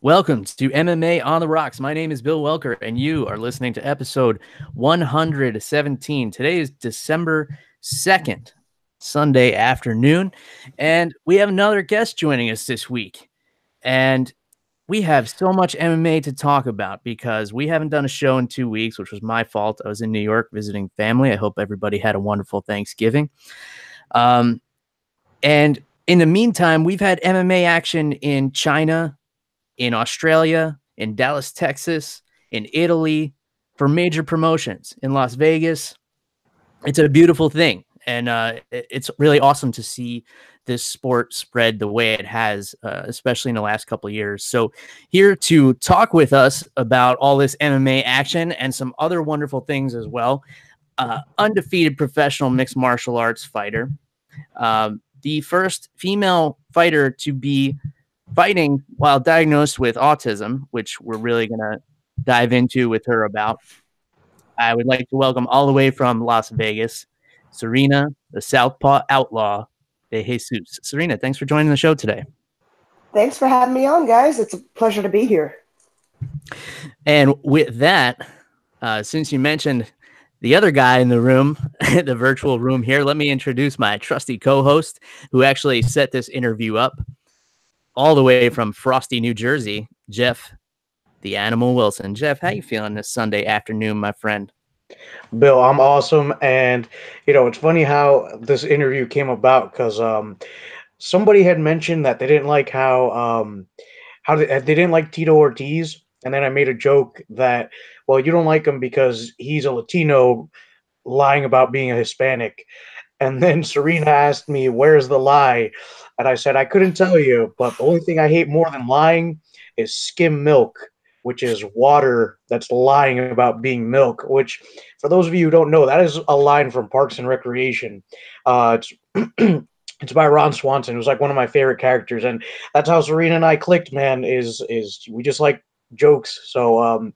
Welcome to MMA on the Rocks. My name is Bill Welker, and you are listening to episode 117. Today is December 2nd, Sunday afternoon, and we have another guest joining us this week. And we have so much MMA to talk about because we haven't done a show in 2 weeks, which was my fault. I was in New York visiting family. I hope everybody had a wonderful Thanksgiving. And in the meantime, we've had MMA action in China, in Australia, in Dallas, Texas, in Italy, for major promotions in Las Vegas. It's a beautiful thing. And it's really awesome to see this sport spread the way it has, especially in the last couple of years. So here to talk with us about all this MMA action and some other wonderful things as well, undefeated professional mixed martial arts fighter, the first female fighter to be fighting while diagnosed with autism, which we're really going to dive into with her about. I would like to welcome all the way from Las Vegas, Serena, the Southpaw Outlaw de Jesus. Serena, thanks for joining the show today. Thanks for having me on, guys. It's a pleasure to be here. And with that, since you mentioned the other guy in the room, the virtual room here, let me introduce my trusty co-host who actually set this interview up, all the way from Frosty, New Jersey, Jeff, the Animal Wilson. Jeff, how you feeling this Sunday afternoon, my friend? Bill, I'm awesome. And, it's funny how this interview came about because somebody had mentioned that they didn't like how they didn't like Tito Ortiz. And then I made a joke that, well, you don't like him because he's a Latino lying about being a Hispanic. And then Serena asked me, where's the lie? And I said, I couldn't tell you, but the only thing I hate more than lying is skim milk, which is water that's lying about being milk, which, for those of you who don't know, that is a line from Parks and Recreation. It's it's by Ron Swanson. It was like one of my favorite characters, and that's how Serena and I clicked, man, is we just like jokes. So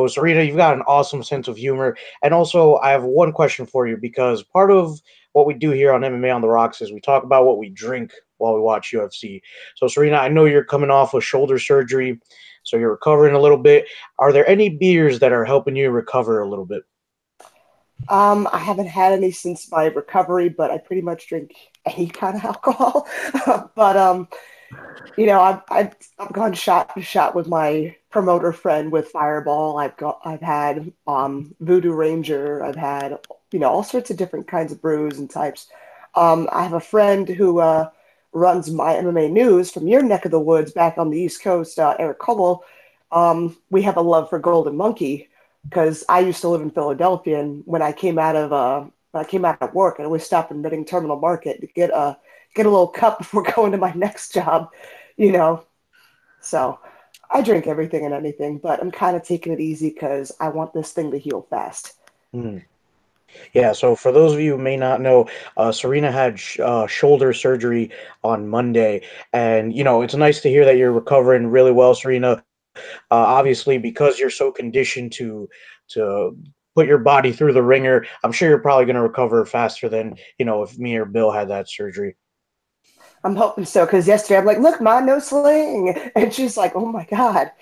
Serena, you've got an awesome sense of humor. And also, I have one question for you, because part of what we do here on MMA on the Rocks is we talk about what we drink while we watch UFC. So Serena, I know you're coming off of shoulder surgery, so you're recovering a little bit. Are there any beers that are helping you recover a little bit? I haven't had any since my recovery, but I pretty much drink any kind of alcohol. But I've gone shot to shot with my promoter friend with Fireball. I've had Voodoo Ranger. I've had all sorts of different kinds of brews and types. I have a friend who runs my MMA news from your neck of the woods back on the East Coast, Eric Cole. We have a love for Golden Monkey because I used to live in Philadelphia, and when I came out of work, I always stopped in Reading Terminal Market to get a little cup before going to my next job, So I drink everything and anything, but I'm kind of taking it easy because I want this thing to heal fast. Yeah, so for those of you who may not know, Serena had shoulder surgery on Monday, and it's nice to hear that you're recovering really well, Serena. Obviously, because you're so conditioned to put your body through the ringer, I'm sure you're probably going to recover faster than if me or Bill had that surgery. I'm hoping so, because yesterday I'm like, look, Ma, no sling. And she's like, oh my God.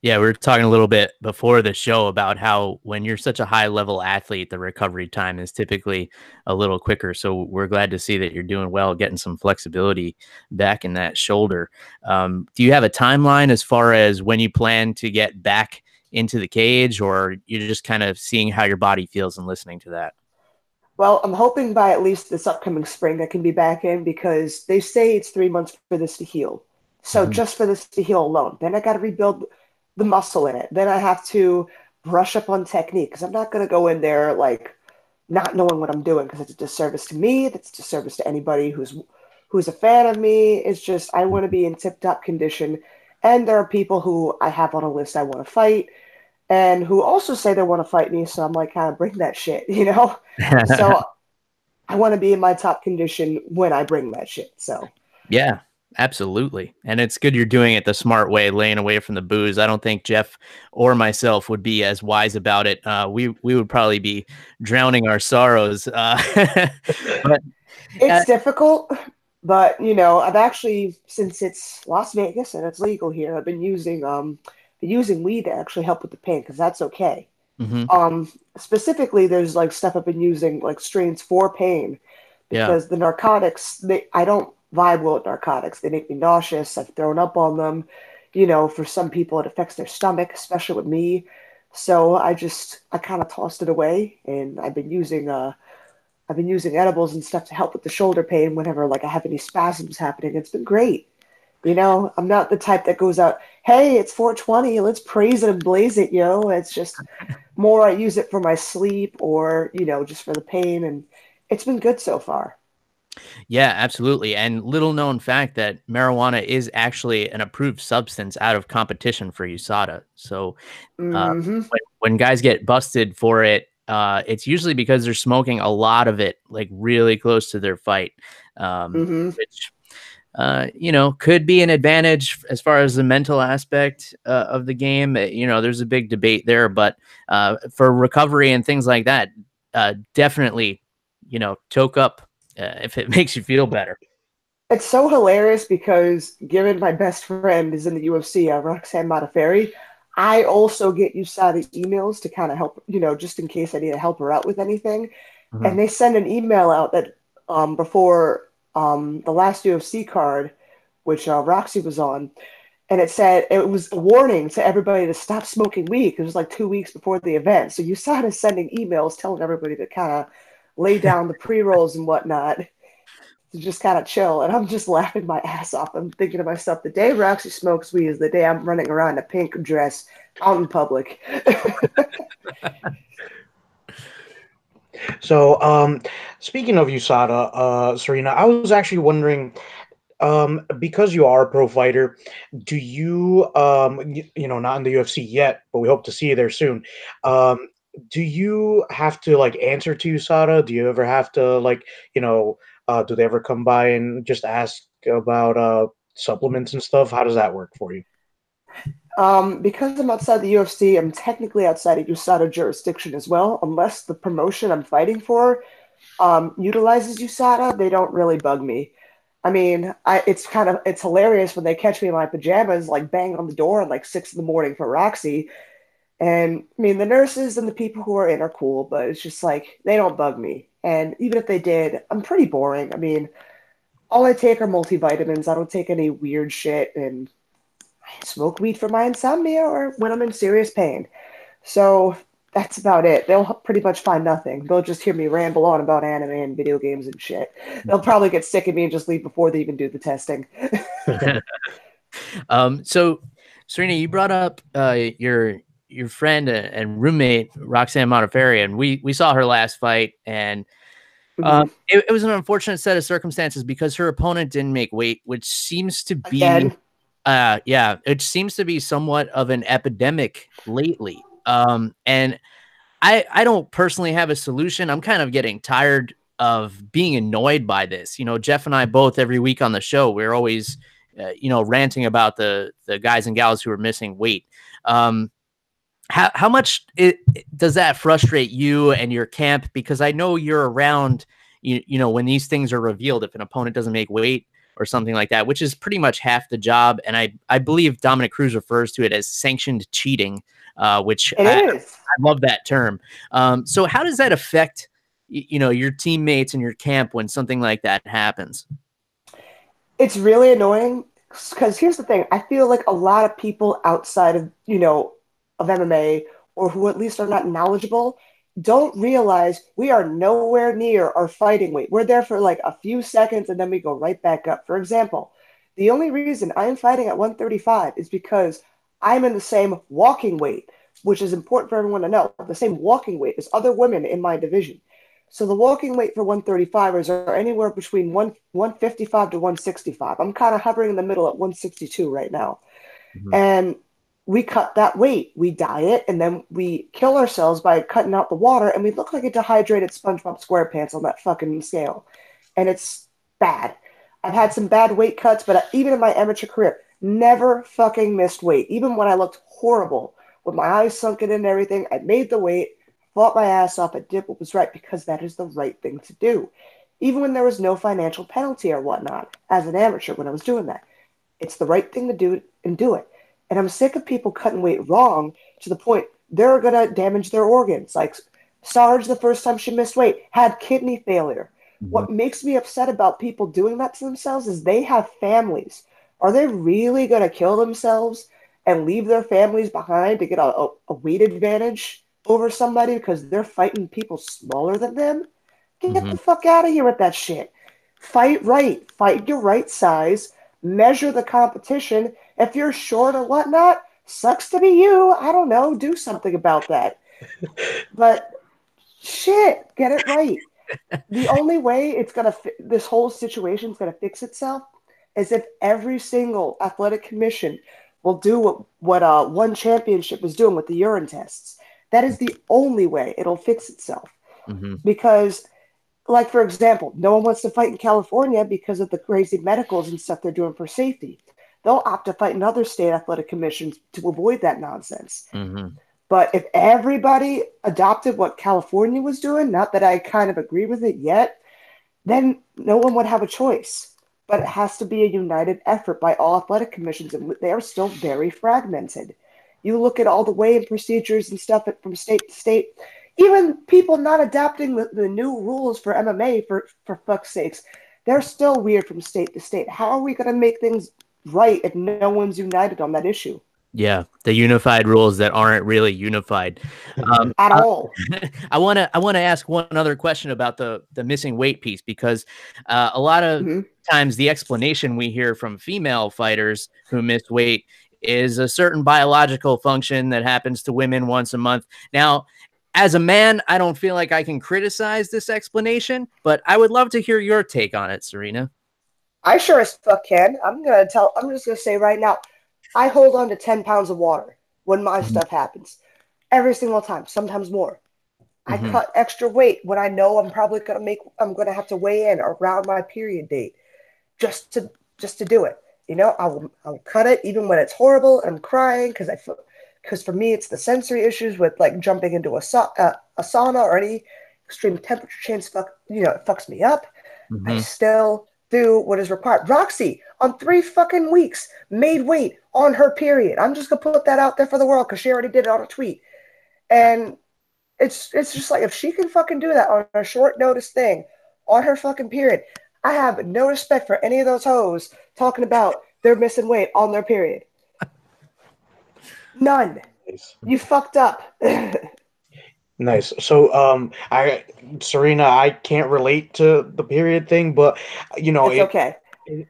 Yeah, we were talking a little bit before the show about how when you're such a high level athlete, the recovery time is typically a little quicker. So we're glad to see that you're doing well, getting some flexibility back in that shoulder. Do you have a timeline as far as when you plan to get back into the cage, or you're just kind of seeing how your body feels and listening to that? Well, I'm hoping by at least this upcoming spring I can be back in, because they say it's 3 months for this to heal. So just for this to heal alone, then I got to rebuild the muscle in it. Then I have to brush up on technique, because I'm not going to go in there like not knowing what I'm doing, because it's a disservice to me. That's a disservice to anybody who's a fan of me. It's just I want to be in tip-top condition. And there are people who I have on a list I want to fight, and who also say they want to fight me. So I'm like, kind of bring that shit, So I want to be in my top condition when I bring that shit. So yeah. Absolutely. And it's good you're doing it the smart way, laying away from the booze. I don't think Jeff or myself would be as wise about it. We would probably be drowning our sorrows. But it's difficult. But I've actually, since it's Las Vegas and it's legal here, I've been using weed to actually help with the pain because that's okay. Hmm. Specifically, there's like stuff I've been using like strains for pain Yeah. because the narcotics, I don't vibe well with narcotics. They make me nauseous. I've thrown up on them. For some people, it affects their stomach, especially with me. So I kind of tossed it away, and I've been using edibles and stuff to help with the shoulder pain whenever like I have any spasms happening. It's been great. I'm not the type that goes out, hey, it's 420, let's praise it and blaze it, yo. It's just more I use it for my sleep or, just for the pain. And it's been good so far. Yeah, absolutely. And little known fact that marijuana is actually an approved substance out of competition for USADA. So Hmm. when guys get busted for it, it's usually because they're smoking a lot of it, like really close to their fight, Hmm. which could be an advantage as far as the mental aspect of the game. There's a big debate there, but for recovery and things like that, definitely, toke up if it makes you feel better. It's so hilarious because given my best friend is in the UFC, Roxanne Modafferi, I also get USADA emails to kind of help, just in case I need to help her out with anything. Mhm. And they send an email out that before the last UFC card, which Roxy was on, and it said it was a warning to everybody to stop smoking weed. It was like 2 weeks before the event. So USADA is sending emails telling everybody to kind of lay down the pre-rolls and whatnot to just kind of chill. And I'm just laughing my ass off. I'm thinking to myself, the day Roxy smokes weed is the day I'm running around in a pink dress out in public. So, speaking of USADA, Serena, I was actually wondering, because you are a pro fighter, do you, not in the UFC yet, but we hope to see you there soon. Um, do you have to like answer to USADA? Do you ever have to like, do they ever come by and just ask about supplements and stuff? How does that work for you? Because I'm outside the UFC, I'm technically outside of USADA jurisdiction as well. Unless the promotion I'm fighting for utilizes USADA, they don't really bug me. I mean, it's hilarious when they catch me in my pajamas, like bang on the door at like 6 in the morning for Roxy. And I mean, the nurses and the people who are in are cool, but it's just like they don't bug me. And even if they did, I'm pretty boring. I mean, all I take are multivitamins. I don't take any weird shit, and I smoke weed for my insomnia or when I'm in serious pain. So that's about it. They'll pretty much find nothing. They'll just hear me ramble on about anime and video games and shit. They'll probably get sick of me and just leave before they even do the testing. So Serena, you brought up your friend and roommate Roxanne Modafferi, and we saw her last fight, and Mhm. it was an unfortunate set of circumstances because her opponent didn't make weight, which seems to be Again, yeah, it seems to be somewhat of an epidemic lately. And I don't personally have a solution. I'm kind of getting tired of being annoyed by this. Jeff and I both every week on the show, we're always ranting about the guys and gals who are missing weight. How much does that frustrate you and your camp? Because I know you're around, when these things are revealed, if an opponent doesn't make weight or something like that, which is pretty much half the job. And I believe Dominic Cruz refers to it as sanctioned cheating, which it I is. love that term. So how does that affect, your teammates and your camp when something like that happens? It's really annoying because here's the thing. I feel like a lot of people outside of, of MMA or who at least are not knowledgeable don't realize we are nowhere near our fighting weight. We're there for like a few seconds and then we go right back up. For example, the only reason I'm fighting at 135 is because I'm in the same walking weight, which is important for everyone to know. The same walking weight as other women in my division. So the walking weight for 135ers are anywhere between 155 to 165. I'm kind of hovering in the middle at 162 right now. Mhm. And we cut that weight. We diet and then we kill ourselves by cutting out the water and we look like a dehydrated SpongeBob SquarePants on that fucking scale. And it's bad. I've had some bad weight cuts, but even in my amateur career, never fucking missed weight. Even when I looked horrible with my eyes sunken in and everything, I made the weight, fought my ass off, and did what was right because that is the right thing to do. even when there was no financial penalty or whatnot, as an amateur when I was doing that. It's the right thing to do and do it. And I'm sick of people cutting weight wrong to the point they're going to damage their organs. Like Sarge, the first time she missed weight, had kidney failure. Mm-hmm. What makes me upset about people doing that to themselves is they have families. Are they really going to kill themselves and leave their families behind to get a weight advantage over somebody because they're fighting people smaller than them? Get the fuck out of here with that shit. Fight right. Fight your right size. Measure the competition. If you're short or whatnot, sucks to be you. I don't know. Do something about that. But shit, get it right. The only way this whole situation's gonna fix itself is if every single athletic commission will do what one championship is doing with the urine tests. That is the only way it'll fix itself. Because, like, for example, no one wants to fight in California because of the crazy medicals and stuff they're doing for safety. They'll opt to fight in other state athletic commissions to avoid that nonsense. But if everybody adopted what California was doing, not that I kind of agree with it yet, then no one would have a choice. But it has to be a united effort by all athletic commissions, and they are still very fragmented. You look at all the weigh-in procedures and stuff from state to state, even people not adapting the new rules for MMA, for fuck's sakes, they're still weird from state to state. How are we going to make things right if no one's united on that issue? Yeah, the unified rules that aren't really unified at all. I want to ask one other question about the missing weight piece, because a lot of times the explanation we hear from female fighters who miss weight is a certain biological function that happens to women once a month. Now, as a man, I don't feel like I can criticize this explanation, but I would love to hear your take on it, Serena. I sure as fuck can. I'm just gonna say right now, I hold on to 10 pounds of water when my stuff happens. Every single time, sometimes more. I cut extra weight when I know I'm gonna have to weigh in around my period date, just to do it. You know, I'll cut it even when it's horrible and I'm crying because for me it's the sensory issues with like jumping into a sauna or any extreme temperature change. It fucks me up. I still do what is required. Roxy, on 3 fucking weeks, made weight on her period. I'm just gonna put that out there for the world because she already did it on a tweet. And it's just like, if she can fucking do that on a short notice thing on her fucking period, I have no respect for any of those hoes talking about they're missing weight on their period. None. Nice. You fucked up. Nice. So, Serena, I can't relate to the period thing, but it's okay.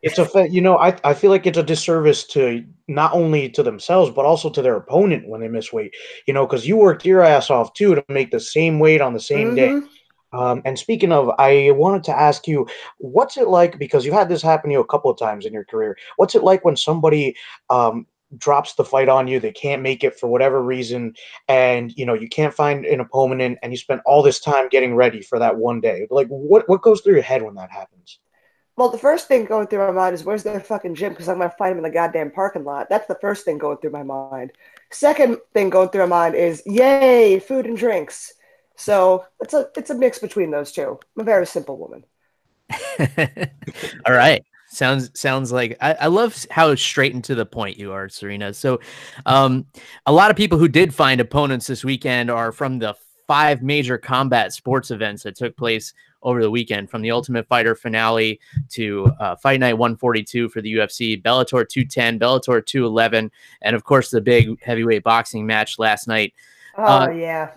It's I feel like it's a disservice to not only to themselves but also to their opponent when they miss weight. Because you worked your ass off too to make the same weight on the same day. And speaking of, I wanted to ask you, what's it like, because you had this happen to you a couple of times in your career. What's it like when somebody drops the fight on you, they can't make it for whatever reason, and you can't find an opponent, and you spent all this time getting ready for that one day? Like, what goes through your head when that happens? Well, the first thing going through my mind is, where's their fucking gym? Because I'm going to fight them in the goddamn parking lot. That's the first thing going through my mind. Second thing going through my mind is, yay, food and drinks. So it's a mix between those two. I'm a very simple woman. All right. Sounds like I love how straight and to the point you are, Serena. So a lot of people who did find opponents this weekend are from the 5 major combat sports events that took place over the weekend, from the Ultimate Fighter finale to Fight Night 142 for the UFC, Bellator 210, Bellator 211, and of course the big heavyweight boxing match last night. Yeah.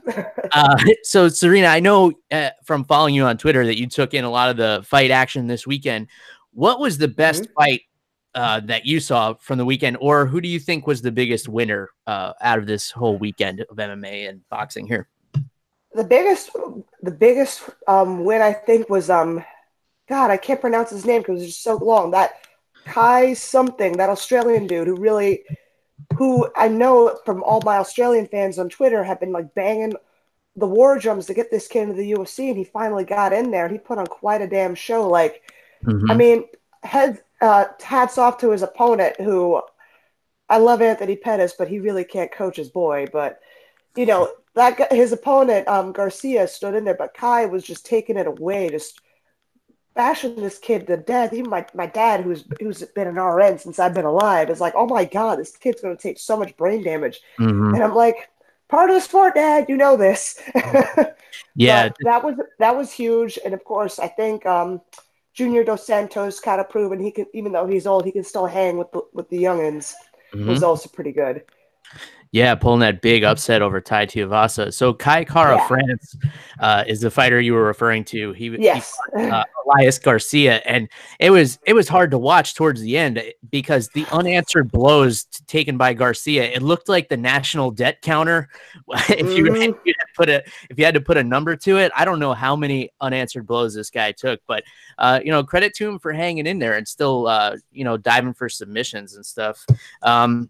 So Serena, I know from following you on Twitter that you took in a lot of the fight action this weekend. What was the best fight that you saw from the weekend, or who do you think was the biggest winner out of this whole weekend of MMA and boxing here? The biggest win, I think, was God, I can't pronounce his name because it's just so long. That Kai something, that Australian dude who I know from all my Australian fans on Twitter have been like banging the war drums to get this kid into the UFC, and he finally got in there and he put on quite a damn show. Like, I mean, hats off to his opponent, who I love Anthony Pettis, but he really can't coach his boy. But his opponent Garcia stood in there, but Kai was just taking it away, just bashing this kid to death. Even my dad, who's been an RN since I've been alive, is like, oh my God, this kid's going to take so much brain damage. Mm-hmm. And I'm like, part of the sport, Dad, you know this. Yeah. But that was huge. And of course, I think Junior Dos Santos kind of proven he can, even though he's old, he can still hang with the youngins. Was Mm-hmm. also pretty good. Yeah, pulling that big upset over Tai Tuivasa. So Kai Kara Yeah. France is the fighter you were referring to. He Yes. Elias Garcia, and it was hard to watch towards the end because the unanswered blows taken by Garcia, it looked like the national debt counter. If you had to put a number to it, I don't know how many unanswered blows this guy took, but credit to him for hanging in there and still diving for submissions and stuff.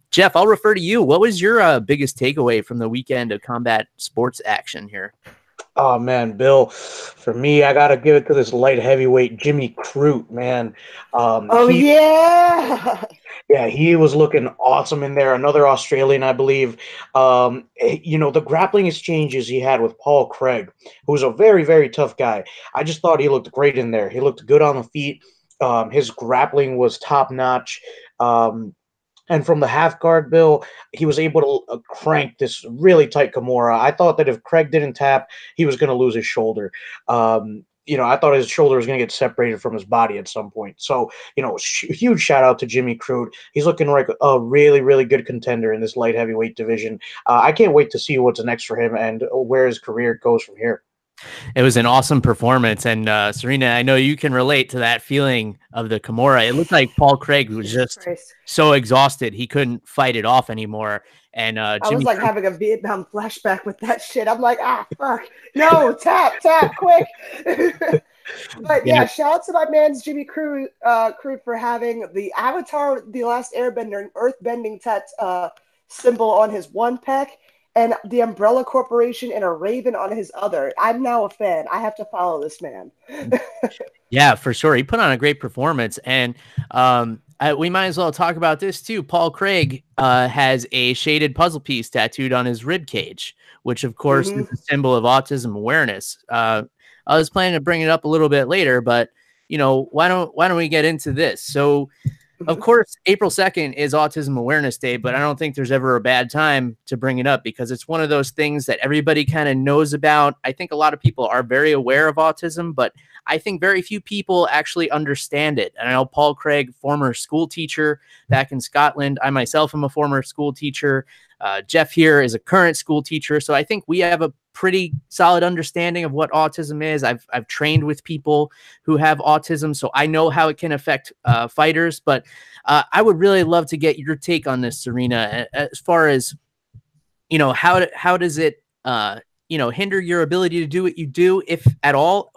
Jeff, I'll refer to you. What was your biggest takeaway from the weekend of combat sports action here? Oh man, Bill, for me, I gotta give it to this light heavyweight Jimmy Crute, man. Oh yeah. Yeah, he was looking awesome in there. Another Australian, I believe. The grappling exchanges he had with Paul Craig, who's a very, very tough guy. I just thought he looked great in there. He looked good on the feet. His grappling was top notch. And from the half guard, Bill, he was able to crank this really tight Kimura. I thought that if Craig didn't tap, he was going to lose his shoulder. I thought his shoulder was going to get separated from his body at some point. So, huge shout out to Jimmy Crute. He's looking like a really, really good contender in this light heavyweight division. I can't wait to see what's next for him and where his career goes from here. It was an awesome performance. And Serena, I know you can relate to that feeling of the Kimura. It looked like Paul Craig was just so exhausted. He couldn't fight it off anymore. And I was like having a Vietnam flashback with that shit. I'm like, fuck. No, tap, quick. But yeah, shout out to my man's Jimmy Crute for having the Avatar, The Last Airbender, earthbending symbol on his one pec, and the Umbrella Corporation and a raven on his other. I'm now a fan. I have to follow this man. Yeah, for sure. He put on a great performance. And we might as well talk about this too. Paul Craig has a shaded puzzle piece tattooed on his rib cage, which of course is a symbol of autism awareness. I was planning to bring it up a little bit later, but why don't we get into this? So of course, April 2nd is Autism Awareness Day, but I don't think there's ever a bad time to bring it up because it's one of those things that everybody kind of knows about. I think a lot of people are very aware of autism, but I think very few people actually understand it. And I know Paul Craig, former school teacher back in Scotland. I myself am a former school teacher. Jeff here is a current school teacher. So I think we have a pretty solid understanding of what autism is. I've trained with people who have autism, so I know how it can affect fighters. But I would really love to get your take on this, Serena, as far as how does it hinder your ability to do what you do, if at all,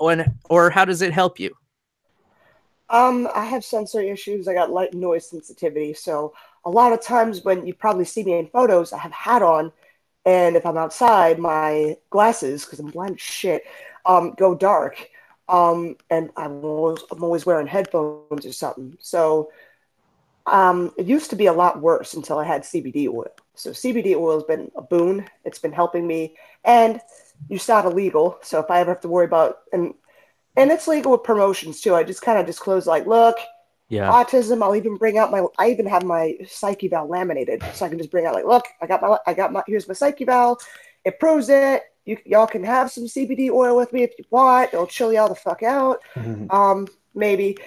or how does it help you? I have sensory issues. I got light and noise sensitivity, so a lot of times when you probably see me in photos, I have a hat on, and if I'm outside, my glasses, because I'm blind as shit, go dark. And I'm always wearing headphones or something. So it used to be a lot worse until I had CBD oil. So CBD oil has been a boon. It's been helping me. And it's not illegal. So if I ever have to worry about, and it's legal with promotions too. I just kind of disclose like, look, autism. I'll even bring out I even have my psyche valve laminated. So I can just bring out like, look, here's my psyche valve. It proves it. Y'all can have some CBD oil with me if you want. It'll chill y'all the fuck out. Maybe.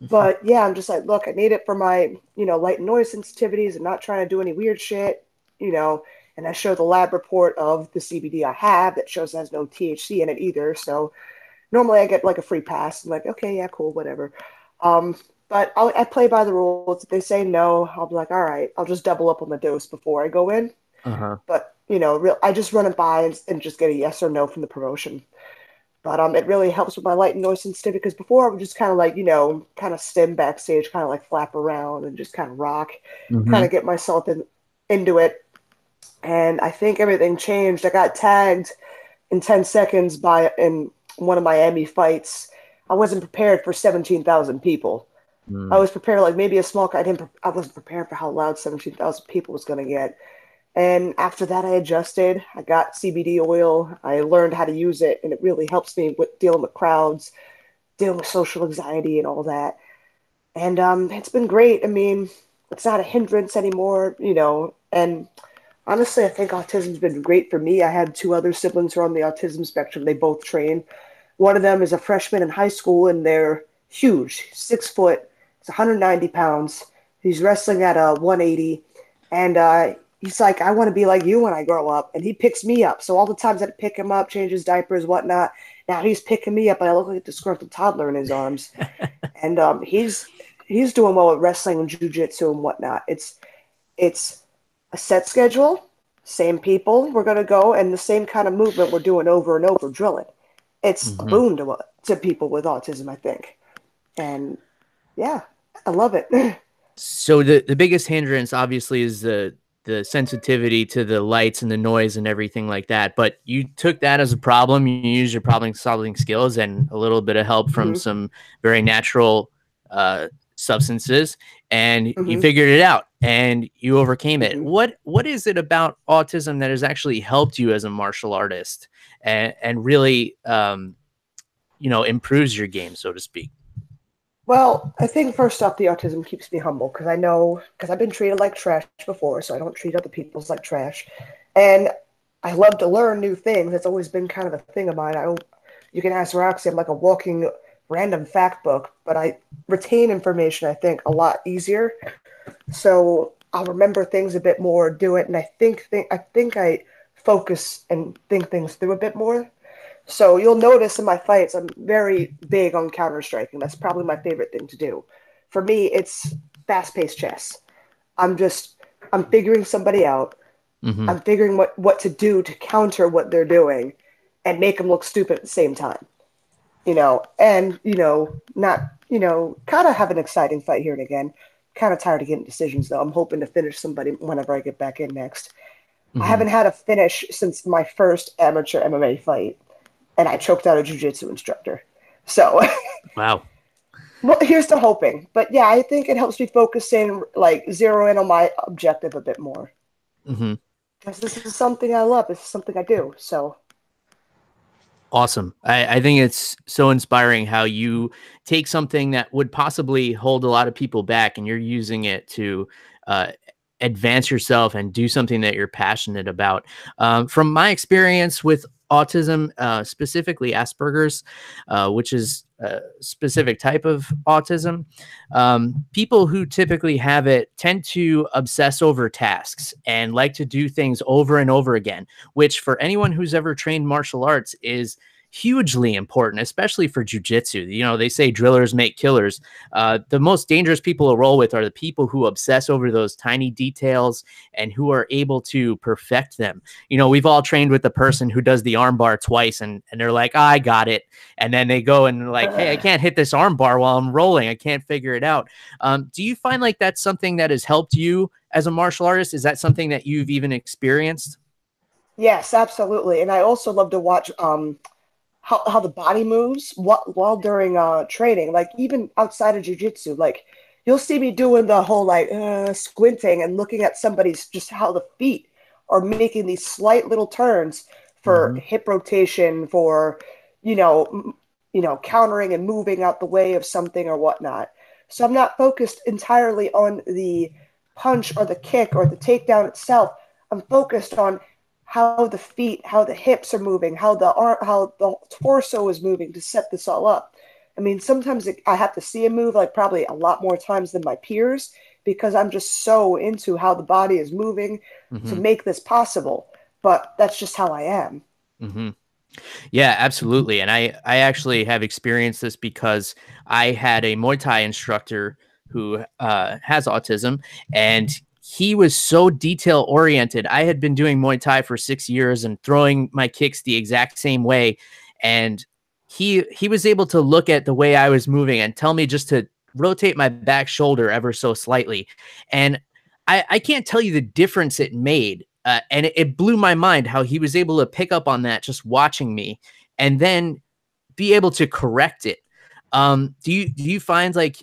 But yeah, I'm just like, look, I need it for my, light and noise sensitivities. I'm not trying to do any weird shit, and I show the lab report of the CBD I have that shows it has no THC in it either. So normally I get like a free pass. I'm like, okay, yeah, cool, whatever. But I play by the rules. If they say no, I'll be like, all right, I'll just double up on the dose before I go in. But, I just run it by and just get a yes or no from the promotion. But it really helps with my light and noise sensitivity because before I would just kind of like, kind of stim backstage, kind of like flap around and just kind of rock, kind of get myself into it. And I think everything changed. I got tagged in 10 seconds in one of my Emmy fights. I wasn't prepared for 17,000 people. I was prepared like maybe a small. I wasn't prepared for how loud 17,000 people was going to get. And after that, I adjusted. I got CBD oil. I learned how to use it, and it really helps me with dealing with crowds. dealing with social anxiety and all that. And it's been great. I mean, it's not a hindrance anymore, and honestly, I think autism's been great for me. I had two other siblings who are on the autism spectrum. They both train. One of them is a freshman in high school, and they're huge, 6 foot. It's 190 pounds. He's wrestling at 180, and he's like, I want to be like you when I grow up. And he picks me up. So all the times I pick him up, change his diapers, whatnot. Now he's picking me up, and I look like a disgruntled toddler in his arms. And he's doing well at wrestling and jiu-jitsu and whatnot. It's a set schedule, same people we're going to go, and the same kind of movement we're doing over and over, drilling. It's a boon to people with autism, I think. And yeah, I love it. So the biggest hindrance obviously is the sensitivity to the lights and the noise and everything like that. But you took that as a problem. You used your problem solving skills and a little bit of help from some very natural substances, and you figured it out and you overcame it. What is it about autism that has actually helped you as a martial artist and really improves your game, so to speak? Well, I think first off, the autism keeps me humble because I've been treated like trash before, so I don't treat other people like trash. And I love to learn new things. It's always been kind of a thing of mine. You can ask Roxy, I'm like a walking random fact book, but I retain information, I think, a lot easier. So I'll remember things a bit more, do it, and I think I focus and think things through a bit more. So you'll notice in my fights, I'm very big on counter-striking. That's probably my favorite thing to do. For me, it's fast-paced chess. I'm figuring somebody out. I'm figuring what to do to counter what they're doing and make them look stupid at the same time. Not, kind of have an exciting fight here and again. Kind of tired of getting decisions, though. I'm hoping to finish somebody whenever I get back in next. I haven't had a finish since my first amateur MMA fight. And I choked out a jiu-jitsu instructor. So, wow. Well, here's to hoping. But yeah, I think it helps me focus in, zero in on my objective a bit more. Because this is something I love. This is something I do. So. Awesome. I think it's so inspiring how you take something that would possibly hold a lot of people back and you're using it to advance yourself and do something that you're passionate about. From my experience with autism, specifically Asperger's, which is a specific type of autism, people who typically have it tend to obsess over tasks and like to do things over and over again, which for anyone who's ever trained martial arts is hugely important, especially for jiu-jitsu. They say drillers make killers. The most dangerous people to roll with are the people who obsess over those tiny details and who are able to perfect them. We've all trained with the person who does the arm bar twice and they're like, I got it. And then they go and like, hey, I can't hit this arm bar while I'm rolling. I can't figure it out. Do you find like that's something that has helped you as a martial artist? Is that something that you've even experienced? Yes, absolutely. And I also love to watch how the body moves while during training, like even outside of jiu-jitsu. Like you'll see me doing the whole squinting and looking at somebody's, just how the feet are making these slight little turns for hip rotation, for countering and moving out the way of something or whatnot. So I'm not focused entirely on the punch or the kick or the takedown itself. I'm focused on how the feet, how the hips are moving, how the torso is moving to set this all up. I mean, sometimes I have to see a move like probably a lot more times than my peers because I'm just so into how the body is moving to make this possible. But that's just how I am. Yeah, absolutely. And I actually have experienced this because I had a Muay Thai instructor who has autism, and he was so detail oriented. I had been doing Muay Thai for 6 years and throwing my kicks the exact same way. And he was able to look at the way I was moving and tell me just to rotate my back shoulder ever so slightly. And I can't tell you the difference it made. And it blew my mind how he was able to pick up on that just watching me and then be able to correct it. Do you find like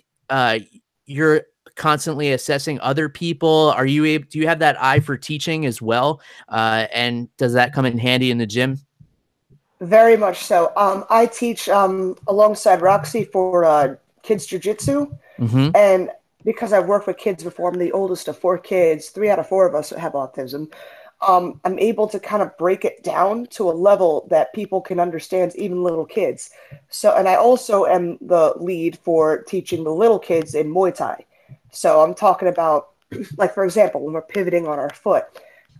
you're constantly assessing other people? Do you have that eye for teaching as well? And does that come in handy in the gym? Very much so. I teach alongside Roxy for kids jujitsu, Mm-hmm. and because I've worked with kids before, I'm the oldest of four kids. 3 out of 4 of us have autism. I'm able to kind of break it down to a level that people can understand, even little kids. So, and I also am the lead for teaching the little kids in Muay Thai. So I'm talking about, like, for example, when we're pivoting on our foot,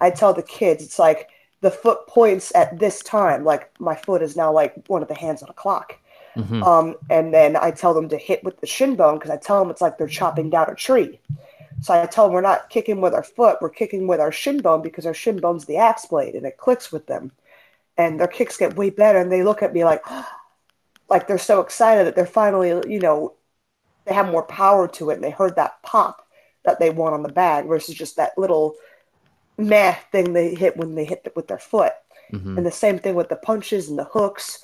I tell the kids, it's like the foot points at this time, like my foot is now like one of the hands on a clock. Mm-hmm. And then I tell them to hit with the shin bone because I tell them it's like they're chopping down a tree. So I tell them we're not kicking with our foot, we're kicking with our shin bone because our shin bone's the axe blade and it clicks with them. And their kicks get way better and they look at me like they're so excited that they're finally, they have more power to it and they heard that pop that they want on the bag versus just that little meh thing they hit when they hit it with their foot. Mm-hmm. And the same thing with the punches and the hooks.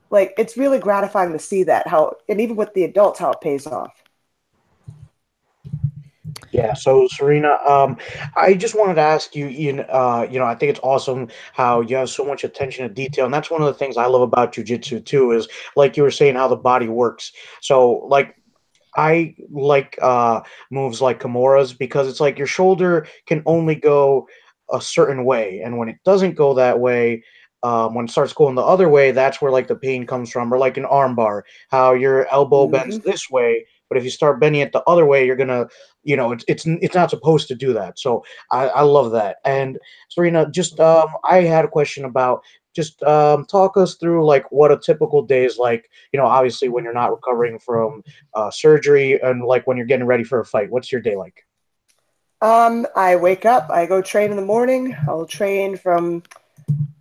Like, it's really gratifying to see that, and even with the adults, how it pays off. Yeah, so Serena, I just wanted to ask you, I think it's awesome how you have so much attention to detail, and that's one of the things I love about jujitsu too, is like you were saying, how the body works. So, like, I like moves like Kimura's because it's like your shoulder can only go a certain way, and when it doesn't go that way, when it starts going the other way, that's where like the pain comes from. Or like an armbar, how your elbow bends Mm-hmm. this way, but if you start bending it the other way, you're gonna, it's not supposed to do that. So I love that. And Serena, just I had a question about just talk us through like what a typical day is like. Obviously when you're not recovering from surgery and like when you're getting ready for a fight. What's your day like? I wake up, I go train in the morning. I'll train from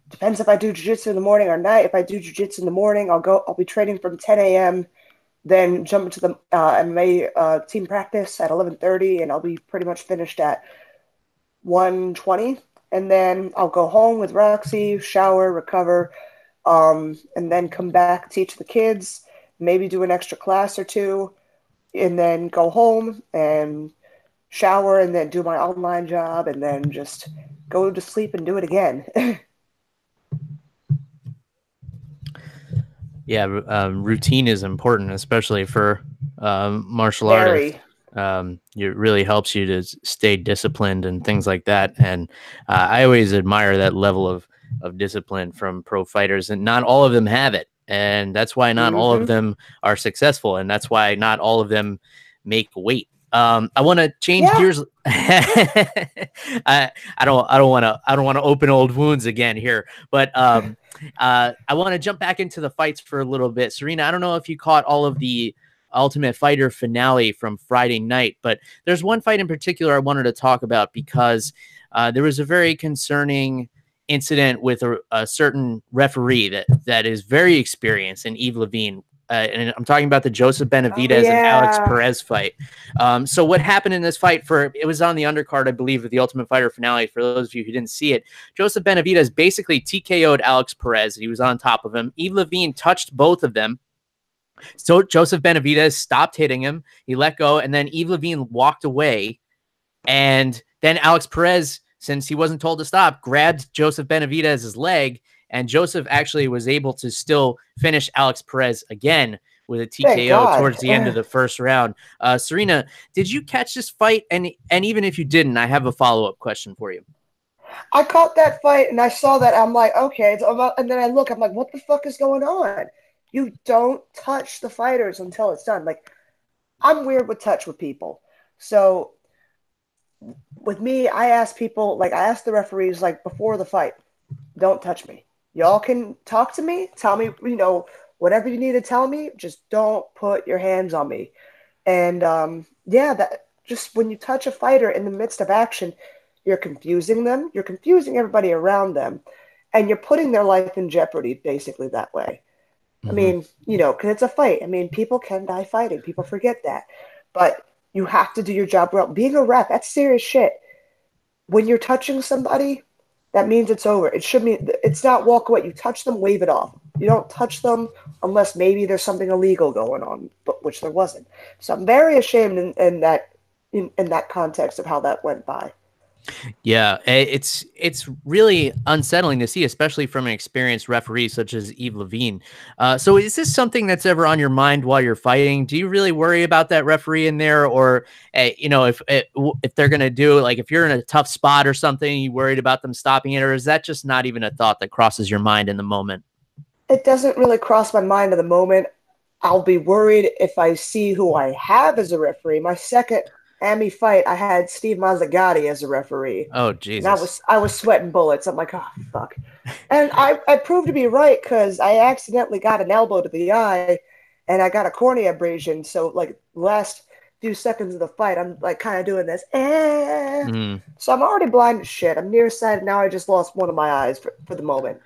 depends if I do jiu-jitsu in the morning or night. If I do jiu-jitsu in the morning, I'll be training from 10 a.m., then jump into the MMA team practice at 11:30, and I'll be pretty much finished at 1:20. And then I'll go home with Roxy, shower, recover, and then come back, teach the kids, maybe do an extra class or two, and then go home and shower, and then do my online job, and then just go to sleep and do it again. Yeah, routine is important, especially for martial artists. Very. It really helps you to stay disciplined and things like that. And I always admire that level of discipline from pro fighters, and not all of them have it. And that's why not all of Mm-hmm. them are successful, and that's why not all of them make weight. I want to change Yeah. gears. I don't want to open old wounds again here, but I want to jump back into the fights for a little bit. Serena, I don't know if you caught all of the Ultimate Fighter finale from Friday night, but there's one fight in particular I wanted to talk about because there was a very concerning incident with a certain referee that is very experienced in Yves Levine. And I'm talking about the Joseph Benavidez and Alex Perez fight. So what happened in this fight it was on the undercard, I believe, of the Ultimate Fighter finale. For those of you who didn't see it, Joseph Benavidez basically TKO'd Alex Perez. He was on top of him. Yves Levine touched both of them. So Joseph Benavidez stopped hitting him. He let go, and then Yves Levine walked away. And then Alex Perez, since he wasn't told to stop, grabbed Joseph Benavidez's leg, and Joseph actually was able to still finish Alex Perez again with a TKO towards the end of the first round. Serena, did you catch this fight? And even if you didn't, I have a follow-up question for you. I caught that fight and I saw that. I'm like, okay. And then I look, I'm like, what the fuck is going on? You don't touch the fighters until it's done. Like, I'm weird with touch with people. So with me, I ask the referees, like, before the fight, don't touch me. Y'all can talk to me, tell me, whatever you need to tell me, just don't put your hands on me. And that just when you touch a fighter in the midst of action, you're confusing them, you're confusing everybody around them, and you're putting their life in jeopardy basically that way. Mm-hmm. I mean, because it's a fight. I mean, people can die fighting. People forget that. But you have to do your job well. Being a ref, that's serious shit. When you're touching somebody, that means it's over. It should mean it's not walk away. You touch them, wave it off. You don't touch them unless maybe there's something illegal going on, but which there wasn't. So I'm very ashamed in that context of how that went by. Yeah, it's really unsettling to see, especially from an experienced referee such as Yves Levine. So is this something that's ever on your mind while you're fighting? Do you really worry about that referee in there, or if they're gonna do, like, if you're in a tough spot or something, you worried about them stopping it, or is that just not even a thought that crosses your mind in the moment? It doesn't really cross my mind at the moment. I'll be worried if I see who I have as a referee. My second Ami fight, I had Steve Mazzagatti as a referee, Oh and Jesus. I was sweating bullets. I'm like, oh fuck, and I proved to be right because I accidentally got an elbow to the eye, and I got a cornea abrasion. So like last few seconds of the fight, I'm like kind of doing this, Mm, so I'm already blind as shit. I'm nearsighted now. I just lost one of my eyes for the moment.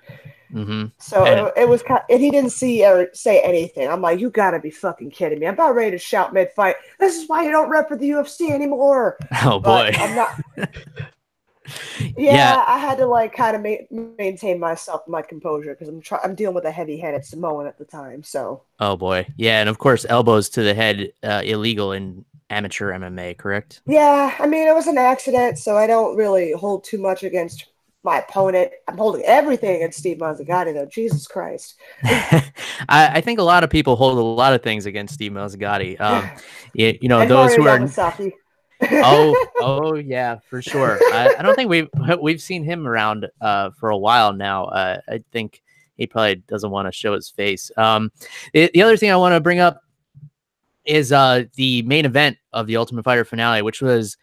mm-hmm. So And it was kind of, and he didn't see or say anything. I'm like, you gotta be fucking kidding me. I'm about ready to shout mid fight. This is why you don't rep for the UFC anymore. oh But boy. I'm not. Yeah. Yeah, I had to like kind of maintain myself, my composure, because I'm dealing with a heavy-handed Samoan at the time. So Oh boy. Yeah, and of course elbows to the head, illegal in amateur MMA, correct? yeah, I mean it was an accident, so I don't really hold too much against my opponent. I'm holding everything against Steve Mazzagatti, though. Jesus Christ. I think a lot of people hold a lot of things against Steve Mazzagatti. And Those Mario who are. Yamasaki. Oh yeah, for sure. I don't think we've seen him around for a while now. I think he probably doesn't want to show his face. The other thing I want to bring up is the main event of the Ultimate Fighter finale, which was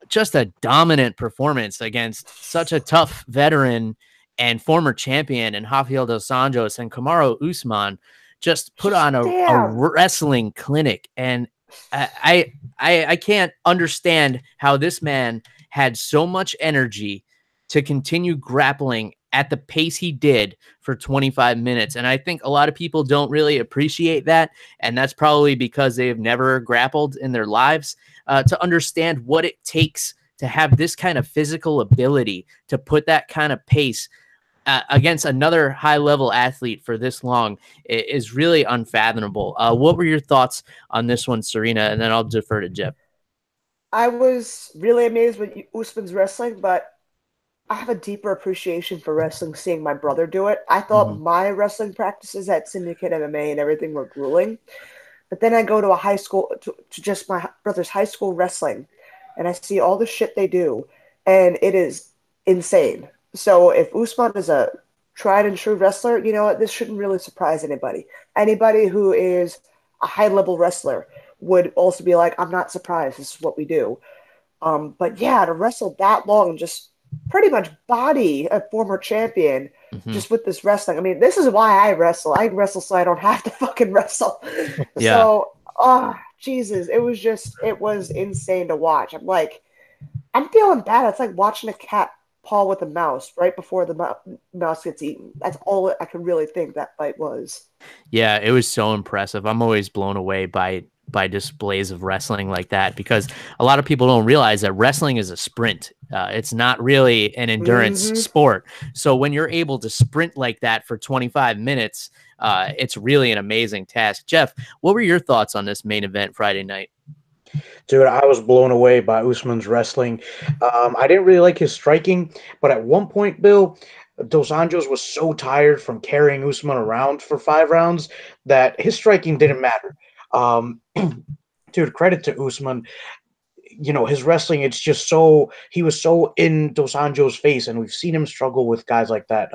just a dominant performance against such a tough veteran and former champion and Rafael dos Anjos, and Kamaru Usman just put on a Damn. wrestling clinic. And I can't understand how this man had so much energy to continue grappling at the pace he did for 25 minutes. And I think a lot of people don't really appreciate that. And that's probably because they have never grappled in their lives, to understand what it takes to have this kind of physical ability to put that kind of pace against another high level athlete for this long is really unfathomable. What were your thoughts on this one, Serena? And then I'll defer to Jeff. I was really amazed with Usman's wrestling, but I have a deeper appreciation for wrestling seeing my brother do it. I thought my wrestling practices at Syndicate MMA and everything were grueling. But then I go to a high school, to just my brother's high school wrestling, and I see all the shit they do, and it is insane. So if Usman is a tried and true wrestler, you know what? This shouldn't really surprise anybody. Anybody who is a high level wrestler would also be like, I'm not surprised. This is what we do. But yeah, to wrestle that long and just pretty much body a former champion just with this wrestling. I mean, this is why I wrestle. I wrestle so I don't have to fucking wrestle. Yeah. So, oh, Jesus, it was insane to watch. I'm like, I'm feeling bad. It's like watching a cat paw with a mouse right before the mouse gets eaten. That's all I can really think that fight was. Yeah, it was so impressive. I'm always blown away by displays of wrestling like that, because a lot of people don't realize that wrestling is a sprint. It's not really an endurance sport. So when you're able to sprint like that for 25 minutes, it's really an amazing task. Jeff, what were your thoughts on this main event Friday night? Dude, I was blown away by Usman's wrestling. I didn't really like his striking, but at one point, Bill, Dos Anjos was so tired from carrying Usman around for 5 rounds that his striking didn't matter. Um, dude, credit to Usman. You know, his wrestling, it's just so, he was so in Dos Anjos' face, and we've seen him struggle with guys like that.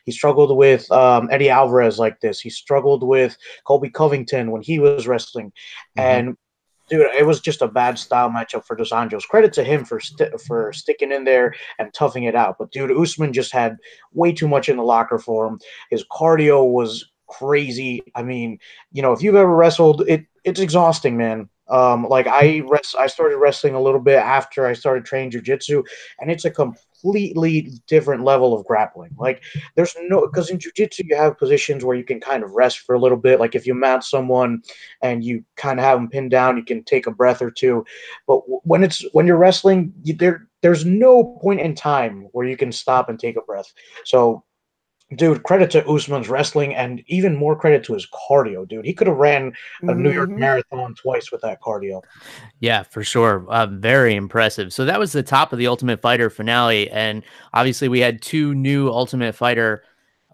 He struggled with Eddie Alvarez like this. He struggled with Colby Covington when he was wrestling. And dude, it was just a bad style matchup for Dos Anjos. Credit to him for sticking in there and toughing it out. But dude, Usman just had way too much in the locker for him. His cardio was crazy. I mean, you know, if you've ever wrestled, it's exhausting, man. I started wrestling a little bit after I started training jiu-jitsu, and it's a completely different level of grappling. Like, there's no, because in jiu-jitsu you have positions where you can kind of rest for a little bit. Like if you mount someone and you kind of have them pinned down, you can take a breath or two. But when you're wrestling, there's no point in time where you can stop and take a breath. So Dude, credit to Usman's wrestling and even more credit to his cardio, dude. He could have ran a New York Hmm. Marathon twice with that cardio. Yeah, for sure. Very impressive. So that was the top of the Ultimate Fighter finale. And obviously, we had two new Ultimate Fighter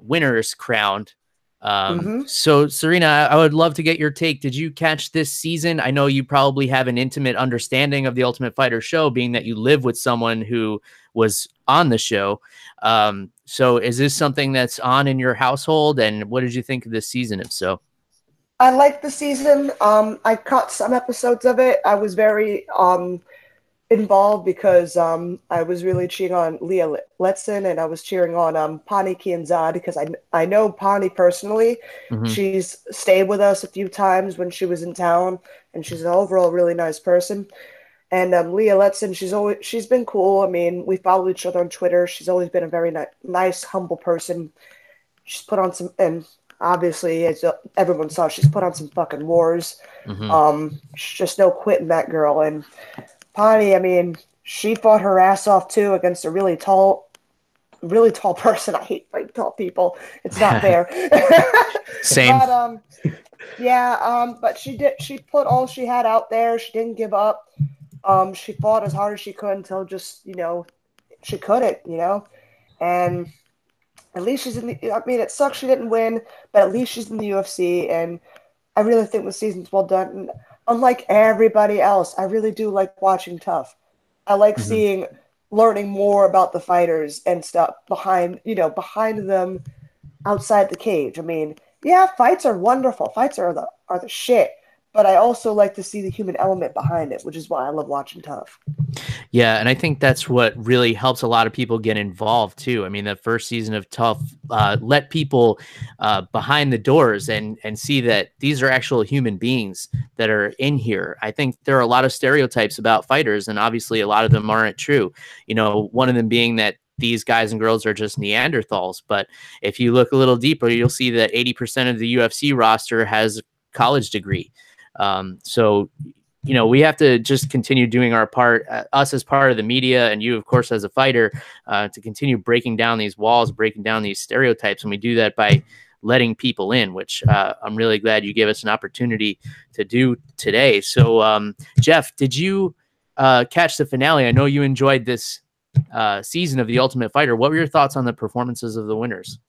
winners crowned. Hmm. So, Serena, I would love to get your take. Did you catch this season? I know you probably have an intimate understanding of the Ultimate Fighter show, being that you live with someone who was on the show. So, is this something that's on in your household? And what did you think of this season, if so? I liked the season. I caught some episodes of it. I was very involved because I was really cheering on Leah Letson and I was cheering on Pani Kianzad because I know Pani personally. Hmm. She's stayed with us a few times when she was in town, and she's an overall really nice person. And Leah Letson, she's been cool. I mean, we follow each other on Twitter. She's always been a very nice, humble person. She's put on some, and obviously, as everyone saw, she's put on some fucking wars. Hmm. She's just no quitting that girl. And Pani, I mean, she fought her ass off too against a really tall person. I hate fighting tall people. It's not fair. Same. But yeah, but she put all she had out there. She didn't give up. She fought as hard as she could until just, she couldn't, and at least she's in the, I mean, it sucks she didn't win, but at least she's in the UFC, and I really think the season's well done. And unlike everybody else, I really do like watching Tough. I like Hmm. learning more about the fighters and stuff behind them outside the cage. I mean, yeah, fights are wonderful. Fights are the shit. But I also like to see the human element behind it, which is why I love watching Tough. Yeah, and I think that's what really helps a lot of people get involved too. I mean, the first season of Tough let people behind the doors and see that these are actual human beings that are in here. I think there are a lot of stereotypes about fighters, and obviously a lot of them aren't true. One of them being that these guys and girls are just Neanderthals. But if you look a little deeper, you'll see that 80% of the UFC roster has a college degree. So we have to just continue doing our part, us as part of the media, and you, of course, as a fighter, to continue breaking down these walls, breaking down these stereotypes. And we do that by letting people in, which I'm really glad you gave us an opportunity to do today. So, Jeff, did you catch the finale? I know you enjoyed this season of The Ultimate Fighter. What were your thoughts on the performances of the winners?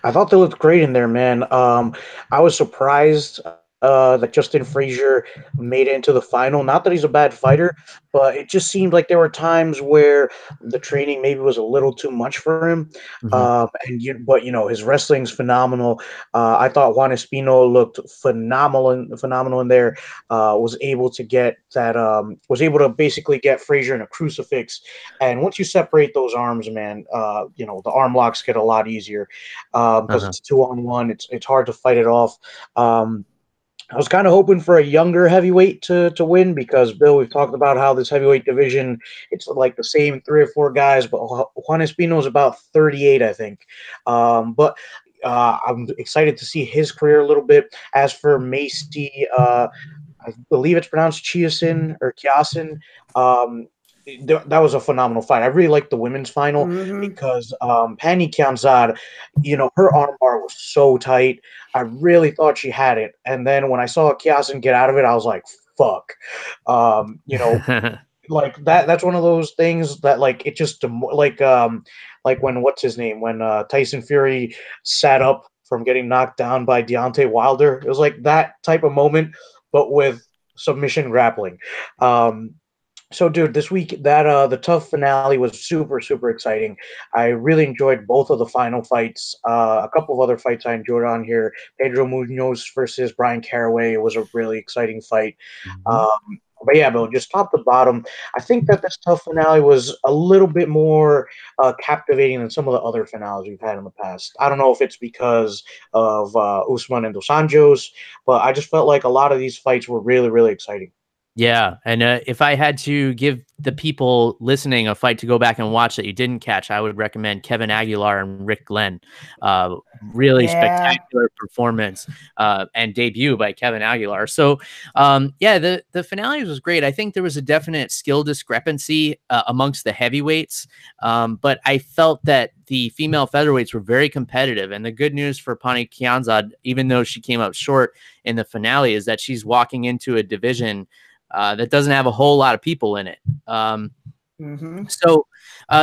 I thought they looked great in there, man. I was surprised that Justin Frazier made it into the final. Not that he's a bad fighter, but it just seemed like there were times where the training maybe was a little too much for him. Mm-hmm. But his wrestling's phenomenal. I thought Juan Espino looked phenomenal in there. Was able to get that. Was able to basically get Frazier in a crucifix. And once you separate those arms, man, the arm locks get a lot easier because Uh-huh. it's 2-on-1. It's hard to fight it off. I was kind of hoping for a younger heavyweight to win because, Bill, we've talked about how this heavyweight division, it's like the same 3 or 4 guys, but Juan Espino is about 38, I think. But I'm excited to see his career a little bit. As for Macy, I believe it's pronounced Chiasin or Kiasin. Um, that was a phenomenal fight. I really liked the women's final Hmm. because Pani Kianzad, her armbar was so tight. I really thought she had it. And then when I saw Kiasin get out of it, I was like, fuck. Like that's one of those things that like it just like when what's his name? When Tyson Fury sat up from getting knocked down by Deontay Wilder. It was like that type of moment, but with submission grappling. Um, so, dude, this week that the tough finale was super, super exciting. I really enjoyed both of the final fights. A couple of other fights I enjoyed on here. Pedro Munoz versus Brian Caraway. It was a really exciting fight. Mhm. But yeah, Bill, just top to bottom, I think that this tough finale was a little bit more captivating than some of the other finales we've had in the past. I don't know if it's because of Usman and Dos Anjos, but I just felt like a lot of these fights were really, really exciting. Yeah, and if I had to give the people listening a fight to go back and watch that you didn't catch, I would recommend Kevin Aguilar and Rick Glenn. Really spectacular performance and debut by Kevin Aguilar. So the finale was great. I think there was a definite skill discrepancy amongst the heavyweights, but I felt that the female featherweights were very competitive. And the good news for Pani Kianzad, even though she came up short in the finale, is that she's walking into a division that doesn't have a whole lot of people in it. So,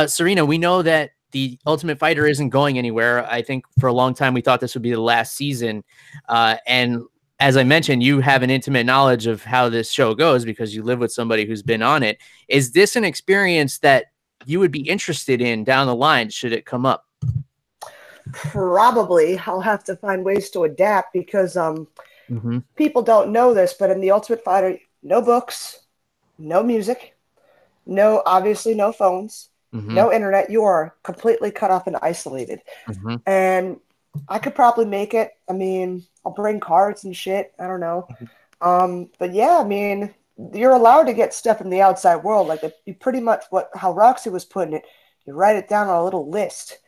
Serena, we know that the Ultimate Fighter isn't going anywhere. I think for a long time we thought this would be the last season. And as I mentioned, you have an intimate knowledge of how this show goes because you live with somebody who's been on it. Is this an experience that you would be interested in down the line should it come up? Probably. I'll have to find ways to adapt because people don't know this, but in the Ultimate Fighter, no books, no music, obviously no phones, no internet. You are completely cut off and isolated. And I could probably make it. I mean, I'll bring cards and shit. I don't know. But yeah, I mean, you're allowed to get stuff in the outside world. Like you pretty much how Roxy was putting it, you write it down on a little list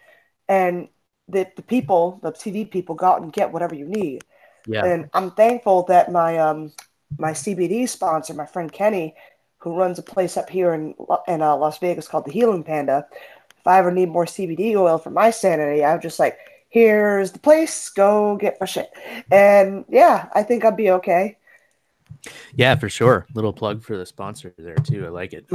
and the TV people go out and get whatever you need. Yeah. And I'm thankful that my CBD sponsor, my friend Kenny, who runs a place up here in Las Vegas called the Healing Panda. If I ever need more CBD oil for my sanity, I'm just like, here's the place, go get my shit. And yeah, I think I'll be okay. Yeah, for sure. Little plug for the sponsor there too. I like it.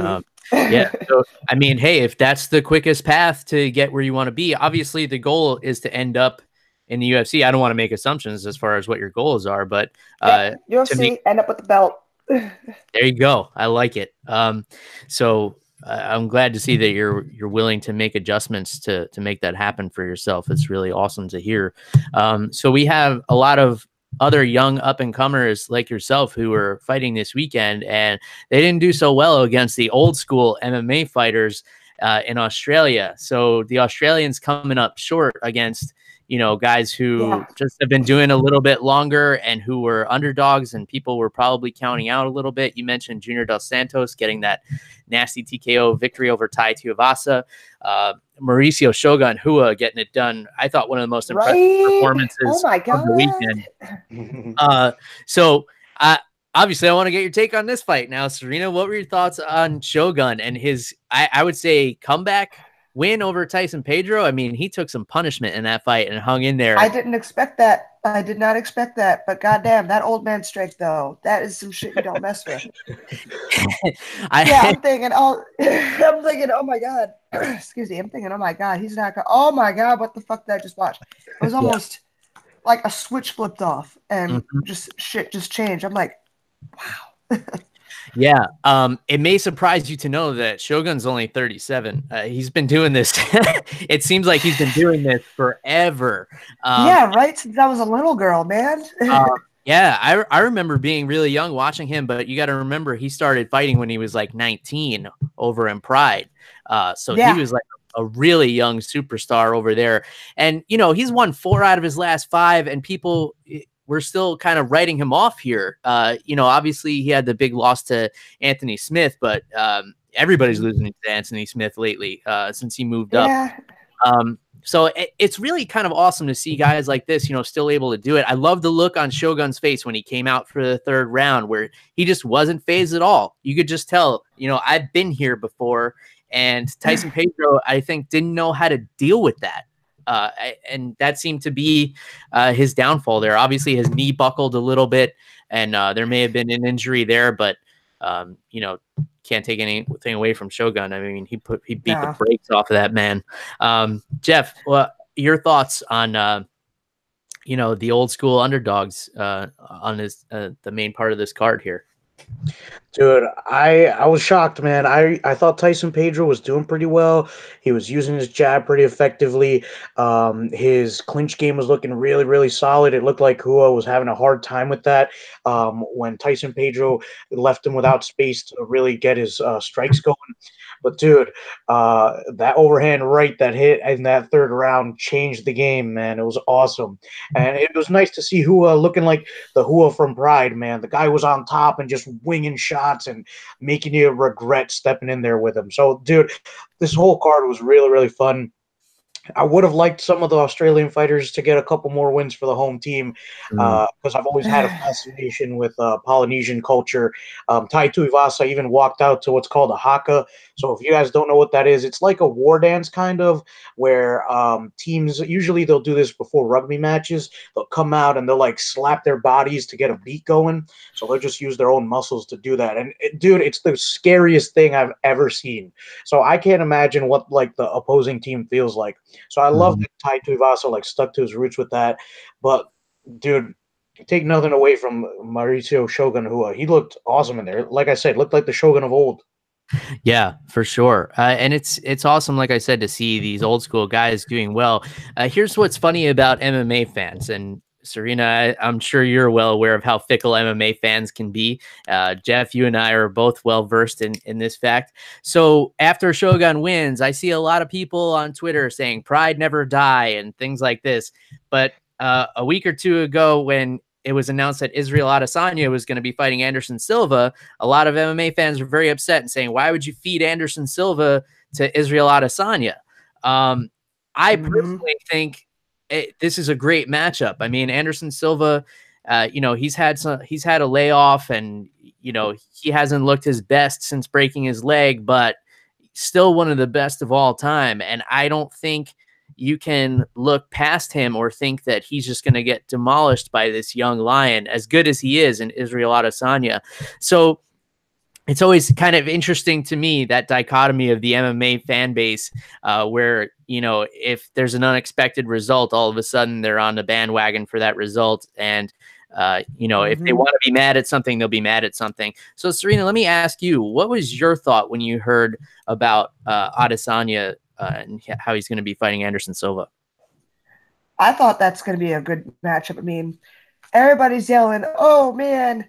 Yeah. So, I mean, hey, if that's the quickest path to get where you want to be, obviously the goal is to end up in the UFC. I don't want to make assumptions as far as what your goals are, but UFC, end up with the belt. There you go. I like it. So I'm glad to see that you're willing to make adjustments to make that happen for yourself. It's really awesome to hear. So we have a lot of other young up and comers like yourself who are fighting this weekend, and they didn't do so well against the old school MMA fighters in Australia. So the Australians coming up short against guys who just have been doing a little bit longer and who were underdogs and people were probably counting out a little bit. You mentioned Junior Dos Santos getting that nasty TKO victory over Tai Tuivasa. Mauricio Shogun Hua getting it done. I thought one of the most impressive performances of the weekend. So obviously I want to get your take on this fight. Now, Serena, what were your thoughts on Shogun and his, I would say, comeback win over Tyson Pedro? I mean, he took some punishment in that fight and hung in there. I didn't expect that. I did not expect that. But goddamn, that old man strength, though, that is some shit you don't mess with. I'm thinking, oh my God. Excuse me. I'm thinking, oh my God, he's not going. Oh my God, what the fuck did I just watch? It was almost like a switch flipped off and shit just changed. I'm like, wow. Yeah. It may surprise you to know that Shogun's only 37. He's been doing this. It seems like he's been doing this forever. Yeah, right. Since I was a little girl, man. Yeah. I remember being really young watching him, but you got to remember he started fighting when he was like 19 over in Pride. So he was like a really young superstar over there. And, he's won 4 out of his last 5 and people we're still kind of writing him off here. Obviously he had the big loss to Anthony Smith, but everybody's losing to Anthony Smith lately since he moved up. So it's really kind of awesome to see guys like this, still able to do it. I love the look on Shogun's face when he came out for the 3rd round where he just wasn't phased at all. You could just tell, I've been here before. And Tyson Pedro, I think, didn't know how to deal with that. And that seemed to be his downfall there. Obviously, his knee buckled a little bit, and there may have been an injury there, but can't take anything away from Shogun. I mean, he beat the brakes off of that man. Jeff, your thoughts on the old school underdogs on this the main part of this card here? Dude, I was shocked, man. I thought Tyson Pedro was doing pretty well. He was using his jab pretty effectively. His clinch game was looking really, really solid. It looked like Hua was having a hard time with that when Tyson Pedro left him without space to really get his strikes going. But, dude, that overhand right that hit in that 3rd round changed the game, man. It was awesome. And it was nice to see Hua looking like the Hua from Pride, man. The guy was on top and just winging shots shots and making you regret stepping in there with him. So, dude, this whole card was really, really fun. I would have liked some of the Australian fighters to get a couple more wins for the home team because I've always had a fascination with Polynesian culture. Tai Tuivasa even walked out to what's called a haka. So if you guys don't know what that is, it's like a war dance kind of where teams, usually they'll do this before rugby matches. They'll come out and they'll like slap their bodies to get a beat going. So they'll just use their own muscles to do that. And dude, it's the scariest thing I've ever seen. So I can't imagine what like the opposing team feels like. So I love that Tai Tuivasa like stuck to his roots with that. But dude, take nothing away from Mauricio Shogun Hua. He looked awesome in there. Like I said, looked like the Shogun of old. Yeah, for sure. And it's awesome, like I said, to see these old school guys doing well. Here's what's funny about MMA fans, and Serena, I'm sure you're well aware of how fickle MMA fans can be. Jeff, you and I are both well versed in this fact. So after Shogun wins, I see a lot of people on Twitter saying pride never die and things like this. But a week or two ago, when it was announced that Israel Adesanya was going to be fighting Anderson Silva, a lot of MMA fans were very upset and saying, why would you feed Anderson Silva to Israel Adesanya? I personally think this is a great matchup. I mean, Anderson Silva, he's had a layoff, and he hasn't looked his best since breaking his leg, but still one of the best of all time. And I don't think you can look past him or think that he's just going to get demolished by this young lion, as good as he is in Israel Adesanya. So it's always kind of interesting to me, that dichotomy of the MMA fan base, where, if there's an unexpected result, all of a sudden they're on the bandwagon for that result. And, if they want to be mad at something, they'll be mad at something. So Serena, let me ask you, what was your thought when you heard about Adesanya and how he's going to be fighting Anderson Silva? I thought that's going to be a good matchup. I mean, everybody's yelling, oh man,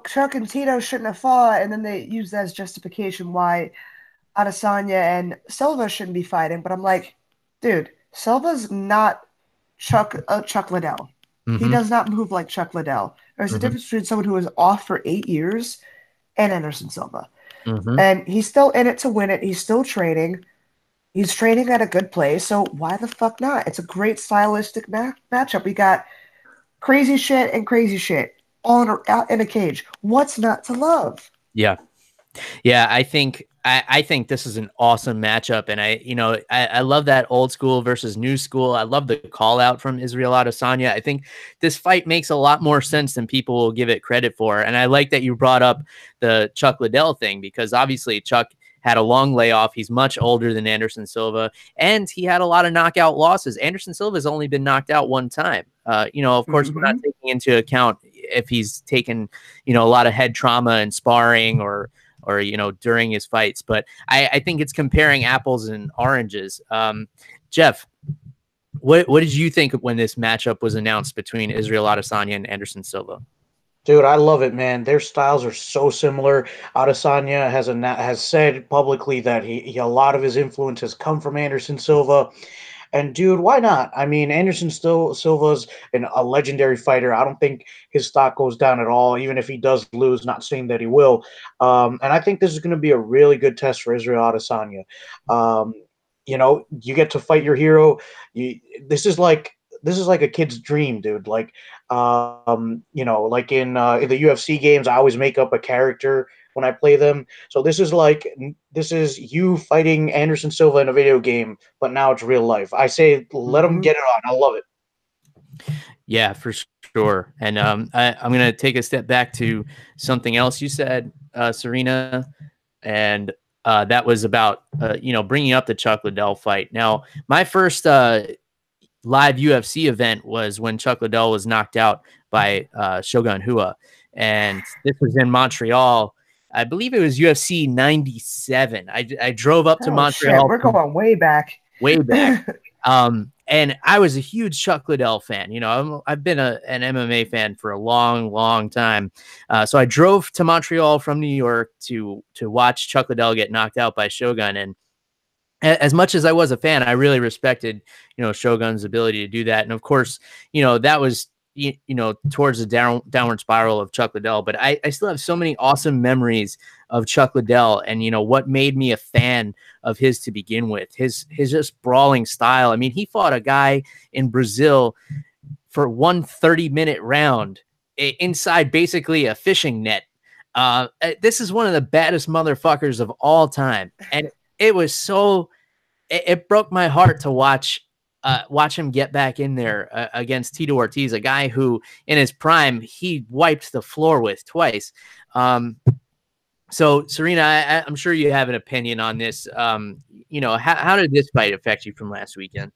Chuck and Tito shouldn't have fought, and then they use that as justification why Adesanya and Silva shouldn't be fighting. But I'm like, dude, Silva's not Chuck Liddell. He does not move like Chuck Liddell. There's a difference between someone who was off for 8 years and Anderson Silva. And he's still in it to win it. He's still training. He's training at a good place, so why the fuck not? It's a great stylistic matchup. We got crazy shit and crazy shit all in a cage. What's not to love? Yeah. I think this is an awesome matchup, and I love that old school versus new school. I love the call out from Israel Adesanya. I think this fight makes a lot more sense than people will give it credit for, and I like that you brought up the Chuck Liddell thing, because obviously Chuck had a long layoff. He's much older than Anderson Silva, and he had a lot of knockout losses. Anderson Silva has only been knocked out one time. Of course, we're not taking into account if he's taken, a lot of head trauma and sparring or during his fights. But I think it's comparing apples and oranges. Jeff, what did you think when this matchup was announced between Israel Adesanya and Anderson Silva? Dude, I love it, man. Their styles are so similar. Adesanya has said publicly that he a lot of his influence has come from Anderson Silva. And dude, why not? I mean, Anderson Silva's a legendary fighter. I don't think his stock goes down at all, even if he does lose. Not saying that he will. And I think this is going to be a really good test for Israel Adesanya. You get to fight your hero. This is like a kid's dream, dude. Like in the UFC games, I always make up a character when I play them. So this is you fighting Anderson Silva in a video game, but now it's real life. I say, let them get it on. I love it. Yeah, for sure. And I'm going to take a step back to something else you said, Serena, and that was about, bringing up the Chuck Liddell fight. Now, my first live UFC event was when Chuck Liddell was knocked out by Shogun Hua, and this was in Montreal. I believe it was UFC 97. I drove up to Montreal. Shit, we're going way back. And I was a huge Chuck Liddell fan. I've been an MMA fan for a long, long time. So I drove to Montreal from New York to watch Chuck Liddell get knocked out by Shogun. And as much as I was a fan, I really respected, Shogun's ability to do that. And of course, that was, towards the downward spiral of Chuck Liddell, but I still have so many awesome memories of Chuck Liddell and, what made me a fan of his to begin with, his just brawling style. I mean, he fought a guy in Brazil for 1 30-minute round inside basically a fishing net. This is one of the baddest motherfuckers of all time. And it was it broke my heart to watch him get back in there against Tito Ortiz, a guy who in his prime, he wiped the floor with twice. So Serena, I'm sure you have an opinion on this. How did this fight affect you from last weekend?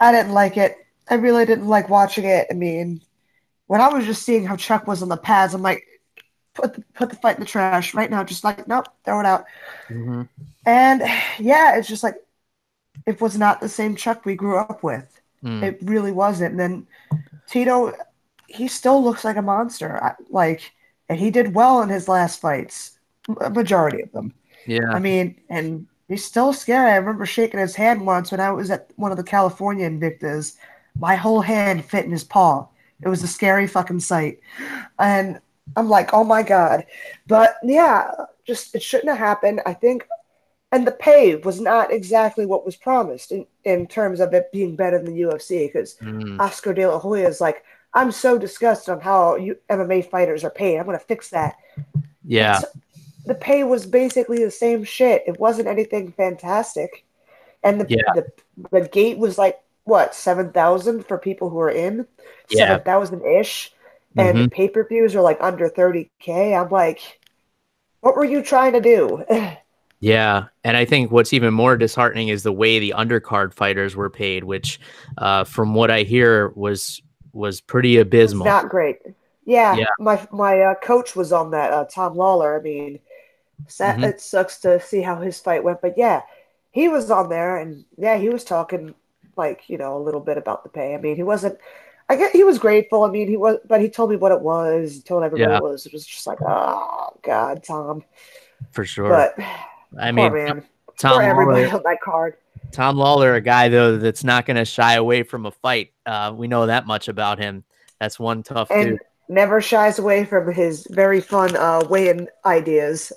I didn't like it. I really didn't like watching it. I mean, when I was just seeing how Chuck was on the pads, I'm like, put the fight in the trash right now. Just like, nope, throw it out. Mm-hmm. And yeah, it's just like, it was not the same Chuck we grew up with. It really wasn't. And then Tito, he still looks like a monster. And he did well in his last fights, a majority of them. Yeah. I mean, and he's still scary. I remember shaking his hand once when I was at one of the California Invictas. My whole hand fit in his paw. It was a scary fucking sight. And I'm like, oh my God. But yeah, just it shouldn't have happened, I think. And the pay was not exactly what was promised in terms of it being better than the UFC, because Oscar De La Hoya is like, I'm so disgusted on how MMA fighters are paid. I'm going to fix that. Yeah. The pay was basically the same shit. It wasn't anything fantastic. And the gate was like, what, 7,000 for people who are in? Yeah. 7,000-ish. And the pay-per-views are like under 30K. I'm like, what were you trying to do? Yeah, and I think what's even more disheartening is the way the undercard fighters were paid, which, from what I hear, was pretty abysmal. It's not great. Yeah. My coach was on that, Tom Lawler. I mean, it sucks to see how his fight went, but yeah, he was on there, and yeah, he was talking like a little bit about the pay. I mean, he wasn't. I guess he was grateful. I mean, he was, but he told me what it was. He told everybody it was. It was just like, oh God, Tom. For sure. But I mean, man. Tom everybody Lawler, on that card. Tom Lawler, a guy though that's not going to shy away from a fight. We know that much about him. That's one tough dude. Never shies away from his very fun weigh-in ideas.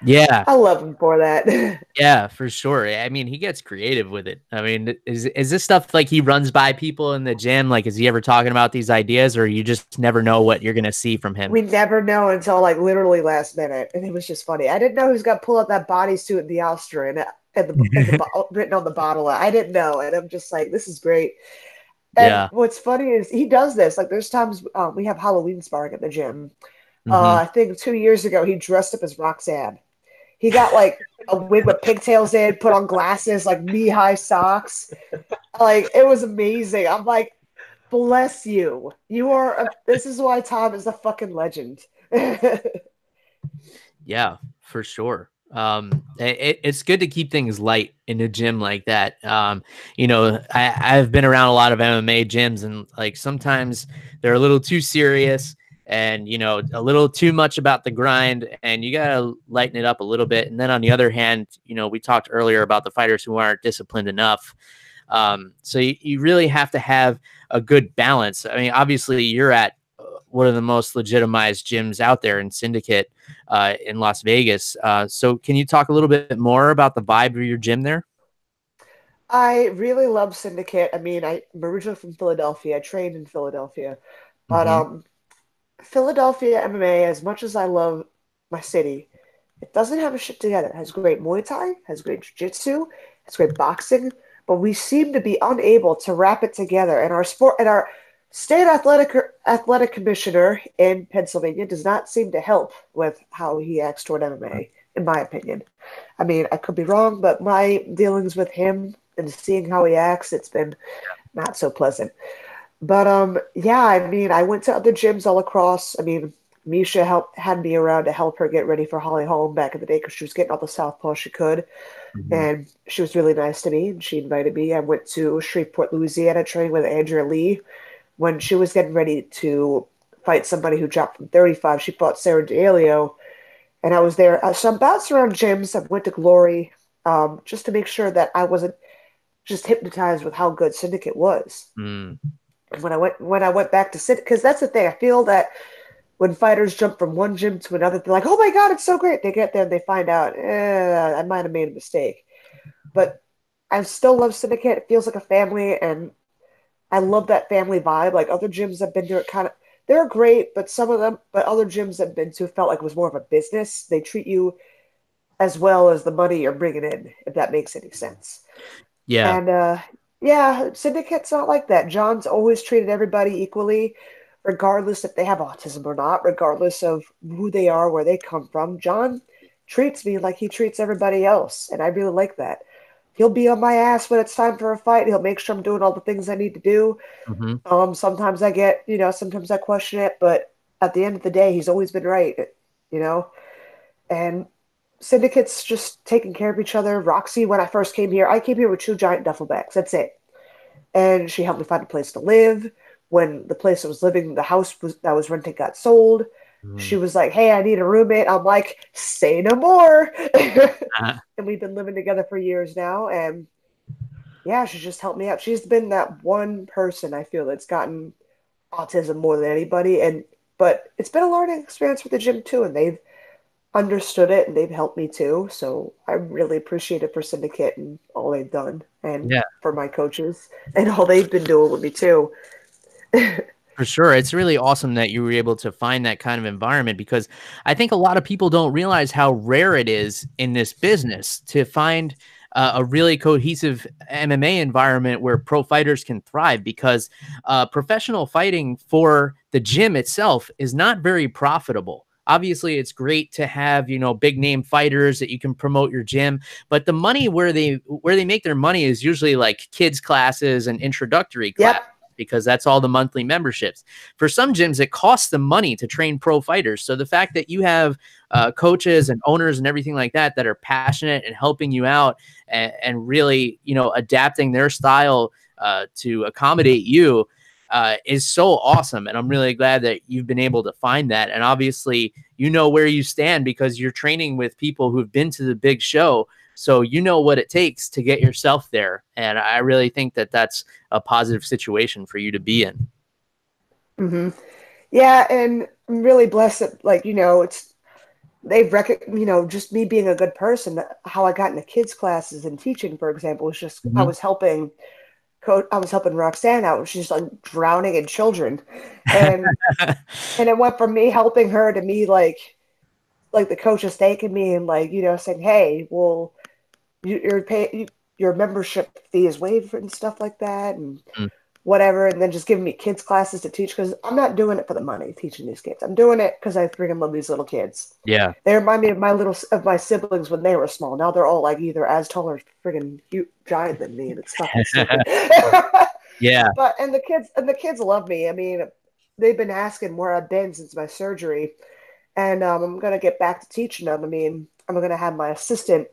Yeah, I love him for that. Yeah, for sure. I mean, he gets creative with it. I mean, is this stuff like he runs by people in the gym? Like, is he ever talking about these ideas, or you just never know what you're gonna see from him? We never know until like literally last minute, and it was just funny. I didn't know he was gonna pull out that bodysuit in the Austrian and the written on the bottle. I didn't know, and I'm just like, this is great. And what's funny is he does this. Like, there's times we have Halloween sparring at the gym. I think 2 years ago he dressed up as Roxanne. He got like a wig with pigtails in, put on glasses, like knee-high socks. Like, it was amazing. I'm like, bless you. This is why Tom is a fucking legend. Yeah, for sure. It's good to keep things light in a gym like that. I've been around a lot of MMA gyms, and like sometimes they're a little too serious and, a little too much about the grind, and you got to lighten it up a little bit. And then on the other hand, we talked earlier about the fighters who aren't disciplined enough. So you really have to have a good balance. I mean, obviously you're at one of the most legitimized gyms out there in Syndicate in Las Vegas. So can you talk a little bit more about the vibe of your gym there? I really love Syndicate. I mean, I'm originally from Philadelphia. I trained in Philadelphia. But Philadelphia MMA, as much as I love my city, it doesn't have a shit together. It has great Muay Thai, has great Jiu-Jitsu, has great boxing, but we seem to be unable to wrap it together. And our state athletic commissioner in Pennsylvania does not seem to help with how he acts toward MMA, in my opinion. I mean, I could be wrong, but my dealings with him and seeing how he acts, it's been not so pleasant. But yeah, I mean, I went to other gyms all across. I mean, Misha had me around to help her get ready for Holly Holm back in the day because she was getting all the Southpaw she could. And she was really nice to me, and she invited me. I went to Shreveport, Louisiana, training with Andrea Lee. When she was getting ready to fight somebody who dropped from 35, she fought Sarah D'Aleo, and I was there. So I'm bouncing around gyms. I went to Glory just to make sure that I wasn't just hypnotized with how good Syndicate was. When I went back to sit, because that's the thing. I feel that when fighters jump from one gym to another, they're like, "Oh my God, it's so great!" They get there and they find out, I might have made a mistake. But I still love Syndicate. It feels like a family, and I love that family vibe. Like other gyms I've been to, they're great, but other gyms I've been to felt like it was more of a business. They treat you as well as the money you're bringing in, if that makes any sense. Yeah. And yeah, Syndicate's not like that. John's always treated everybody equally, regardless if they have autism or not, regardless of who they are, where they come from. John treats me like he treats everybody else, and I really like that. He'll be on my ass when it's time for a fight. He'll make sure I'm doing all the things I need to do. Mm-hmm. Sometimes sometimes I question it, but at the end of the day, he's always been right, you know? And Syndicate's just taking care of each other. Roxy, when I first came here, I came here with 2 giant duffel bags. That's it. And she helped me find a place to live. When the place I was living, the house that I was renting got sold, she was like, "Hey, I need a roommate." I'm like, "Say no more." And we've been living together for years now. And yeah, she's just helped me out. She's been that one person I feel that's gotten autism more than anybody. But it's been a learning experience with the gym too, and they've understood it and they've helped me too. So I really appreciate it for Syndicate and all they've done, and for my coaches and all they've been doing with me too. For sure. It's really awesome that you were able to find that kind of environment, because I think a lot of people don't realize how rare it is in this business to find a really cohesive MMA environment where pro fighters can thrive, because professional fighting for the gym itself is not very profitable. Obviously, it's great to have, big name fighters that you can promote your gym, but the money where they make their money is usually like kids classes and introductory classes. Because that's all the monthly memberships. For some gyms, it costs them money to train pro fighters. So the fact that you have coaches and owners and everything like that that are passionate and helping you out and really, adapting their style to accommodate you is so awesome. And I'm really glad that you've been able to find that. And obviously, where you stand because you're training with people who've been to the big show. So you know what it takes to get yourself there. And I really think that that's a positive situation for you to be in. Mm-hmm. Yeah, and I'm really blessed that, they've recognized, just me being a good person, how I got into kids classes and teaching, for example, was just I was helping Roxanne out. She's like drowning in children. And and it went from me helping her to me like the coaches taking me and saying, "Hey, well, your membership fee is waived and stuff like that," and whatever, and then just giving me kids classes to teach, because I'm not doing it for the money teaching these kids. I'm doing it because I freaking love these little kids. Yeah, they remind me of my siblings when they were small. Now they're all like either as tall or friggin' giant than me, and it's fucking stupid. Yeah. But the kids love me. I mean, they've been asking where I've been since my surgery, and I'm gonna get back to teaching them. I mean, I'm gonna have my assistant,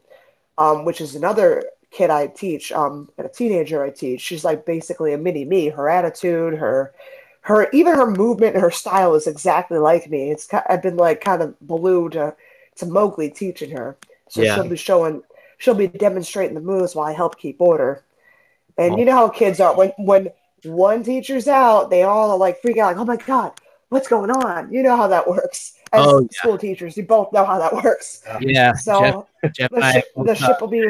which is another kid I teach, and a teenager I teach. She's like basically a mini me. Her attitude, even her movement and her style is exactly like me. I've been like kind of glued to Mowgli teaching her. So she'll be demonstrating the moves while I help keep order. And you know how kids are when one teacher's out, they all are like freak out, like, "Oh my God, what's going on?" You know how that works. As school teachers, you both know how that works. Yeah. So Jeff the ship will be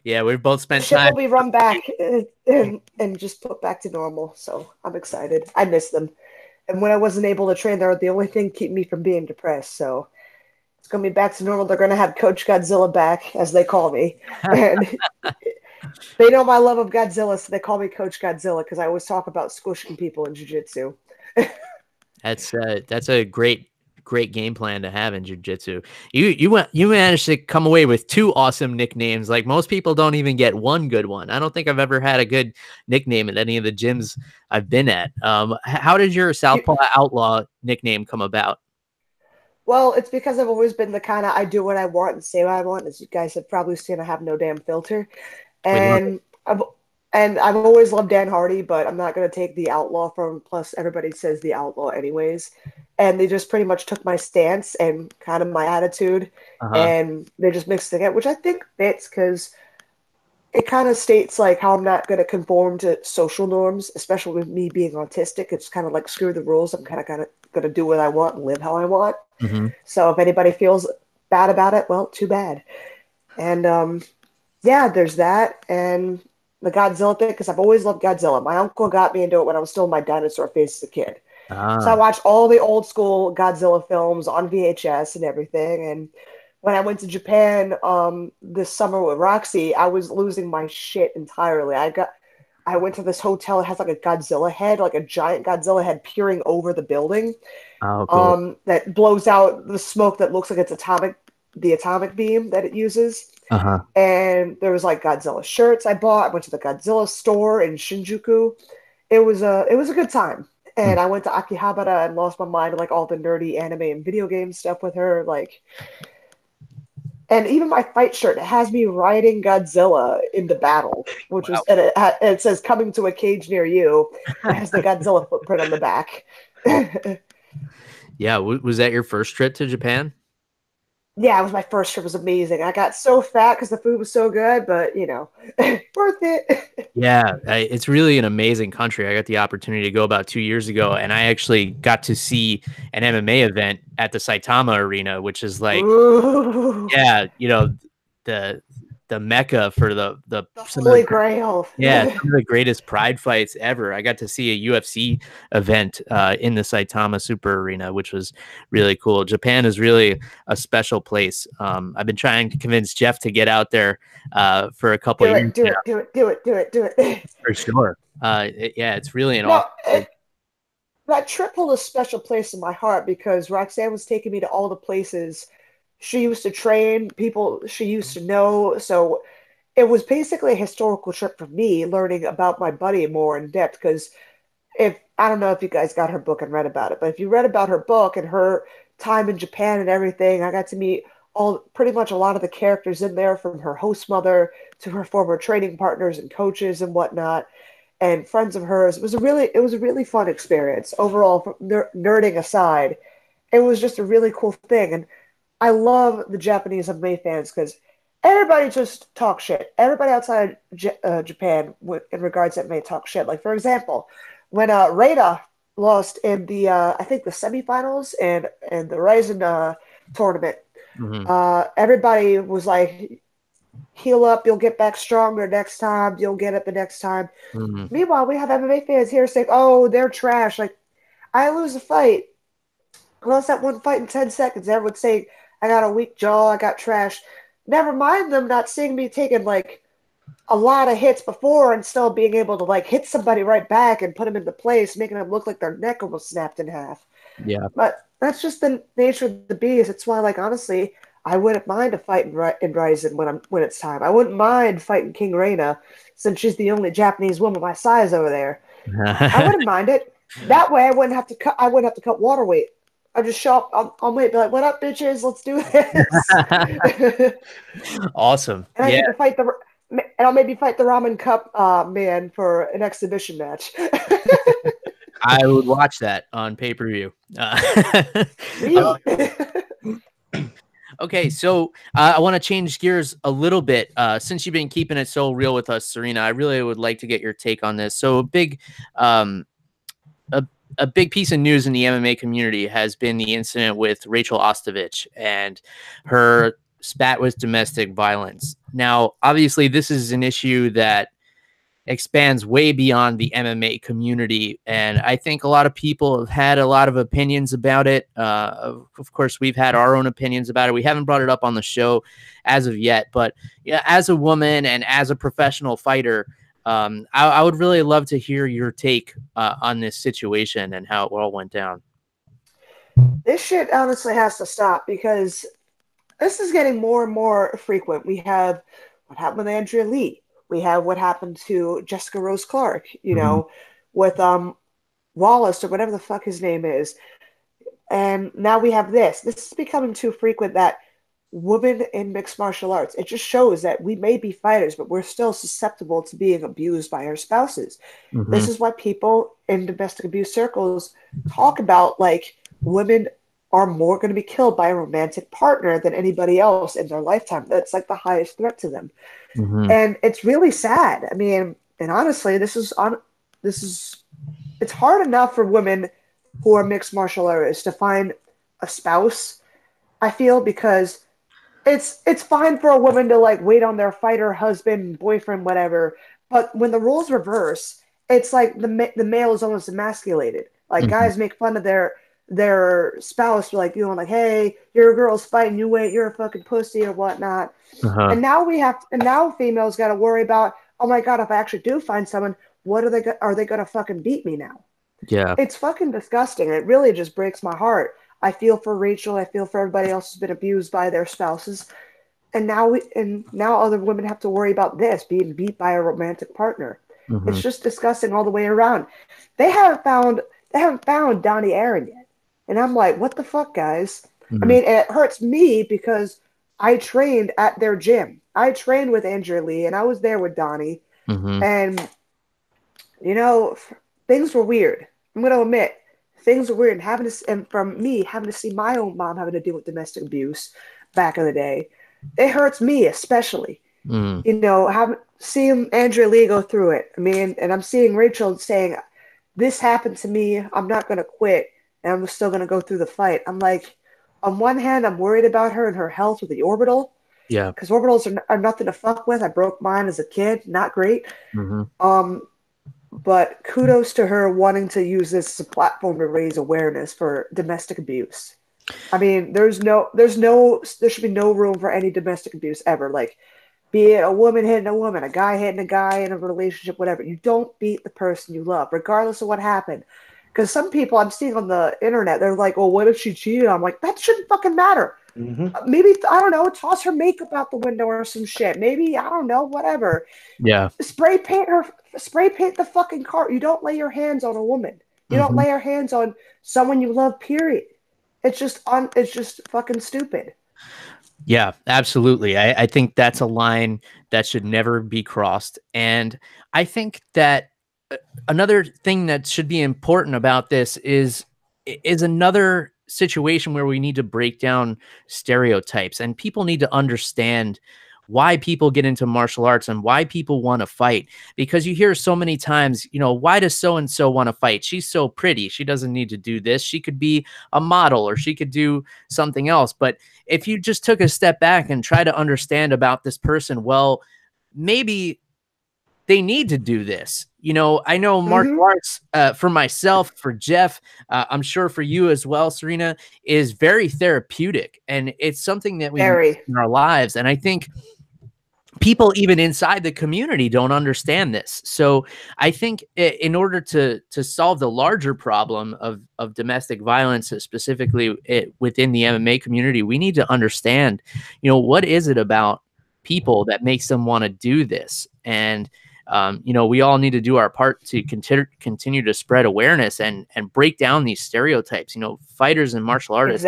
Yeah, we've both spent ship time. will be run back and just put back to normal. So I'm excited. I miss them. And when I wasn't able to train, they're the only thing keeping me from being depressed. So it's going to be back to normal. They're going to have Coach Godzilla back, as they call me. And they know my love of Godzilla, so they call me Coach Godzilla because I always talk about squishing people in jiu-jitsu. That's a great game plan to have in jiu-jitsu. You managed to come away with 2 awesome nicknames. Like most people don't even get one good one. I don't think I've ever had a good nickname at any of the gyms I've been at. How did your Southpaw Outlaw nickname come about? Well, it's because I've always been the kind of I do what I want and say what I want. As you guys have probably seen, I have no damn filter. And I've always loved Dan Hardy, but I'm not going to take the Outlaw from him. Plus, everybody says the Outlaw anyways. And they just pretty much took my stance and kind of my attitude, and they just mixed it together, which I think fits because it kind of states like how I'm not going to conform to social norms, especially with me being autistic. It's kind of like screw the rules. I'm kind of going to do what I want and live how I want. Mm-hmm. So if anybody feels bad about it, well, too bad. And yeah, there's that. And the Godzilla thing, because I've always loved Godzilla. My uncle got me into it when I was still in my dinosaur phase as a kid. So I watched all the old school Godzilla films on VHS and everything. And when I went to Japan this summer with Roxy, I was losing my shit entirely. I went to this hotel. It has like a Godzilla head, like a giant Godzilla head peering over the building. Oh, cool. That blows out the smoke that looks like it's the atomic beam that it uses. Uh-huh. And there was like Godzilla shirts I bought. I went to the Godzilla store in Shinjuku. It was a good time. And I went to Akihabara and lost my mind to like all the nerdy anime and video game stuff with her. Like, and even my fight shirt, it has me riding Godzilla into battle, which was, and it says coming to a cage near you. It has the Godzilla footprint on the back. Yeah. Was that your first trip to Japan? Yeah, it was my first trip. It was amazing. I got so fat because the food was so good, but worth it. Yeah, it's really an amazing country. I got the opportunity to go about 2 years ago, and I actually got to see an MMA event at the Saitama Arena, which is like, Ooh, yeah, the mecca for the Holy Grail. yeah, some of the greatest pride fights ever. I got to see a UFC event in the Saitama Super Arena, which was really cool. Japan is really a special place. I've been trying to convince Jeff to get out there for a couple of years. Do it. For sure. Yeah, it's really an awesome. That trip held a special place in my heart because Roxanne was taking me to all the places she used to train, people she used to know. So it was basically a historical trip for me, learning about my buddy more in depth. Because I don't know if you guys got her book and read about it, but if you read about her book and her time in Japan and everything, I got to meet pretty much a lot of the characters in there, from her host mother to her former training partners and coaches and whatnot, and friends of hers. It was a really fun experience overall. From nerding aside, it was just a really cool thing. And I love the Japanese MMA fans because everybody just talks shit. Everybody outside Japan, in regards to MMA, talk shit. Like, for example, when Reina lost in the I think the semifinals and the Ryzen tournament, everybody was like, "Heal up, you'll get back stronger next time. You'll get it the next time." Meanwhile, we have MMA fans here saying, "Oh, they're trash." Like, I lose a fight. I lost that one fight in 10 seconds. Everyone's saying, I got a weak jaw, I got trash. Never mind them not seeing me taking like a lot of hits before and still being able to like hit somebody right back and put them into place, making them look like their neck almost snapped in half. Yeah. But that's just the nature of the beast. It's why, like, honestly, I wouldn't mind a fight in Ryzen when it's time. I wouldn't mind fighting King Reina, since she's the only Japanese woman my size over there. I wouldn't mind it. That way I wouldn't have to cut water weight. I'll just show up on weight, be like, "What up, bitches? Let's do this." Awesome. And I get to fight and I'll maybe fight the Ramen Cup man for an exhibition match. I would watch that on pay-per-view. Okay, so I want to change gears a little bit. Since you've been keeping it so real with us, Serena, I really would like to get your take on this. So a big piece of news in the MMA community has been the incident with Rachel Ostovich and her spat with domestic violence. Now, obviously, this is an issue that expands way beyond the MMA community, and I think a lot of people have had a lot of opinions about it. Of course, we've had our own opinions about it. We haven't brought it up on the show as of yet, but yeah, as a woman and as a professional fighter, I would really love to hear your take on this situation and how it all went down. This shit honestly has to stop because this is getting more and more frequent. We have what happened with Andrea Lee. We have what happened to Jessica Rose Clark, with Wallace or whatever the fuck his name is. And now we have this. This is becoming too frequent that women in mixed martial arts, it just shows that we may be fighters, but we're still susceptible to being abused by our spouses. This is why people in domestic abuse circles talk about like women are more going to be killed by a romantic partner than anybody else in their lifetime. That's like the highest threat to them. And it's really sad. I mean, and honestly, it's hard enough for women who are mixed martial artists to find a spouse, I feel, because it's fine for a woman to like wait on their fighter husband, boyfriend, whatever. But when the roles reverse, it's like the male is almost emasculated. Like guys make fun of their spouse, like, you know, like, hey, your girl's fighting, you wait, you're a fucking pussy or whatnot. And now females got to worry about, oh my god, if I actually do find someone, what are they gonna fucking beat me now? Yeah. It's fucking disgusting. It really just breaks my heart. I feel for Rachel. I feel for everybody else who's been abused by their spouses. And now other women have to worry about this, being beat by a romantic partner. It's just disgusting all the way around. They haven't found Donnie Aaron yet. And I'm like, what the fuck, guys? I mean, it hurts me because I trained at their gym. I trained with Andrea Lee, and I was there with Donnie. And, you know, things were weird. I'm going to admit, things were weird. And from me, having to see my own mom having to deal with domestic abuse back in the day, it hurts me especially. You know, seeing Andrea Lee go through it. I mean, and I'm seeing Rachel saying, this happened to me, I'm not going to quit, and I'm still going to go through the fight. I'm like, on one hand, I'm worried about her and her health with the orbital. Yeah. Because orbitals are nothing to fuck with. I broke mine as a kid. Not great. But kudos to her wanting to use this as a platform to raise awareness for domestic abuse. I mean, there should be no room for any domestic abuse ever. Like, be it a woman hitting a woman, a guy hitting a guy in a relationship, whatever. You don't beat the person you love, regardless of what happened. Because some people I'm seeing on the internet, they're like, "Oh, what if she cheated?" I'm like, that shouldn't fucking matter. Maybe, I don't know, toss her makeup out the window or some shit. Maybe, I don't know, whatever. Yeah. Spray paint the fucking car. You don't lay your hands on a woman. You don't lay your hands on someone you love, period. It's just fucking stupid. Yeah, absolutely. I think that's a line that should never be crossed. And I think that another thing that should be important about this is another situation where we need to break down stereotypes, and people need to understand why people get into martial arts and why people want to fight. Because you hear so many times, you know, why does so and so want to fight? She's so pretty. She doesn't need to do this. She could be a model, or she could do something else. But if you just took a step back and try to understand about this person, well, maybe they need to do this. You know, I know martial arts, for myself, for Jeff, I'm sure for you as well, Serena, is very therapeutic, and it's something that we use in our lives. And I think people even inside the community don't understand this. So I think in order to solve the larger problem of domestic violence, specifically within the MMA community, we need to understand, you know, what is it about people that makes them want to do this? And you know, we all need to do our part to continue to spread awareness and break down these stereotypes. You know, fighters and martial artists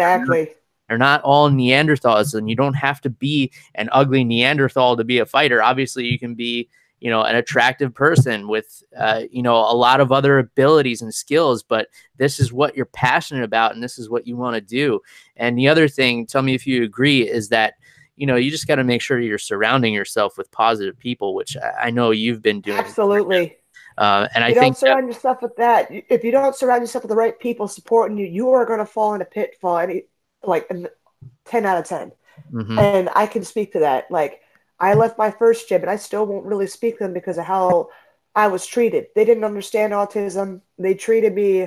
are not all Neanderthals, and you don't have to be an ugly Neanderthal to be a fighter. Obviously, you can be, you know, an attractive person with, you know, a lot of other abilities and skills, but this is what you're passionate about, and this is what you want to do. And the other thing, tell me if you agree, is that, you know, you just got to make sure you're surrounding yourself with positive people, which I know you've been doing. Absolutely. And I think don't surround yourself with that. If you don't surround yourself with the right people supporting you, you are going to fall in a pitfall. Like 10 out of 10. And I can speak to that. Like, I left my first gym, and I still won't really speak to them because of how I was treated. They didn't understand autism. They treated me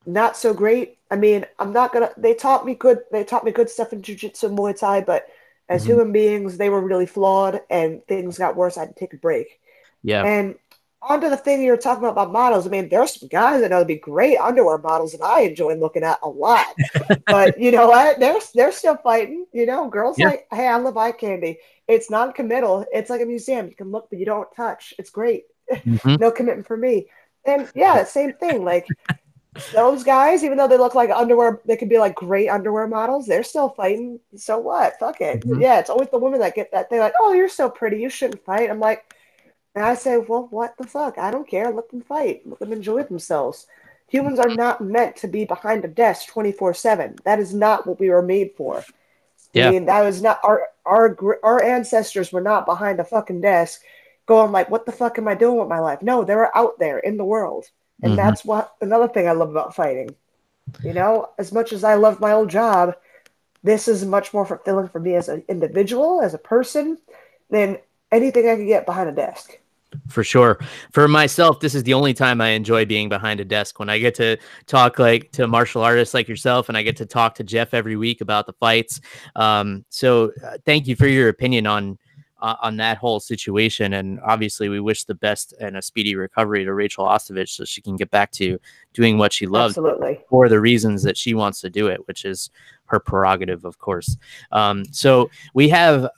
not so great. I mean, they taught me good stuff in jiu-jitsu and Muay Thai, but as human beings, they were really flawed, and things got worse. I had to take a break. Yeah. And onto the thing you're talking about models. I mean, there's some guys I know would be great underwear models that I enjoy looking at a lot. But you know what? They're still fighting. You know, girls like, hey, I love eye candy. It's non-committal. It's like a museum. You can look, but you don't touch. It's great. No commitment for me. And yeah, same thing. Like, those guys, even though they look like underwear, they could be like great underwear models. They're still fighting. So what? Fuck it. Yeah, it's always the women that get that. They're like, oh, you're so pretty. You shouldn't fight. I'm like, and I say, well, what the fuck? I don't care. Let them fight. Let them enjoy themselves. Humans are not meant to be behind a desk 24/7. That is not what we were made for. Yeah. I mean, that was not our ancestors were not behind a fucking desk going like, what the fuck am I doing with my life? No, they were out there in the world. And that's what another thing I love about fighting. You know, as much as I love my old job, this is much more fulfilling for me as an individual, as a person, than anything I could get behind a desk. For sure. For myself, this is the only time I enjoy being behind a desk, when I get to talk like to martial artists like yourself, and I get to talk to Jeff every week about the fights. So thank you for your opinion on that whole situation. And obviously we wish the best and a speedy recovery to Rachel Ostovich so she can get back to doing what she loves. Absolutely. For the reasons that she wants to do it, which is her prerogative, of course. So we have,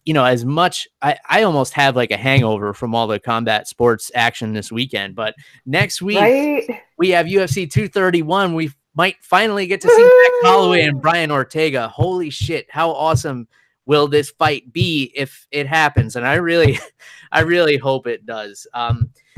as much, I almost have like a hangover from all the combat sports action this weekend, but next week we have UFC 231. We might finally get to see Max Holloway and Brian Ortega. Holy shit. How awesome will this fight be if it happens? And I really hope it does.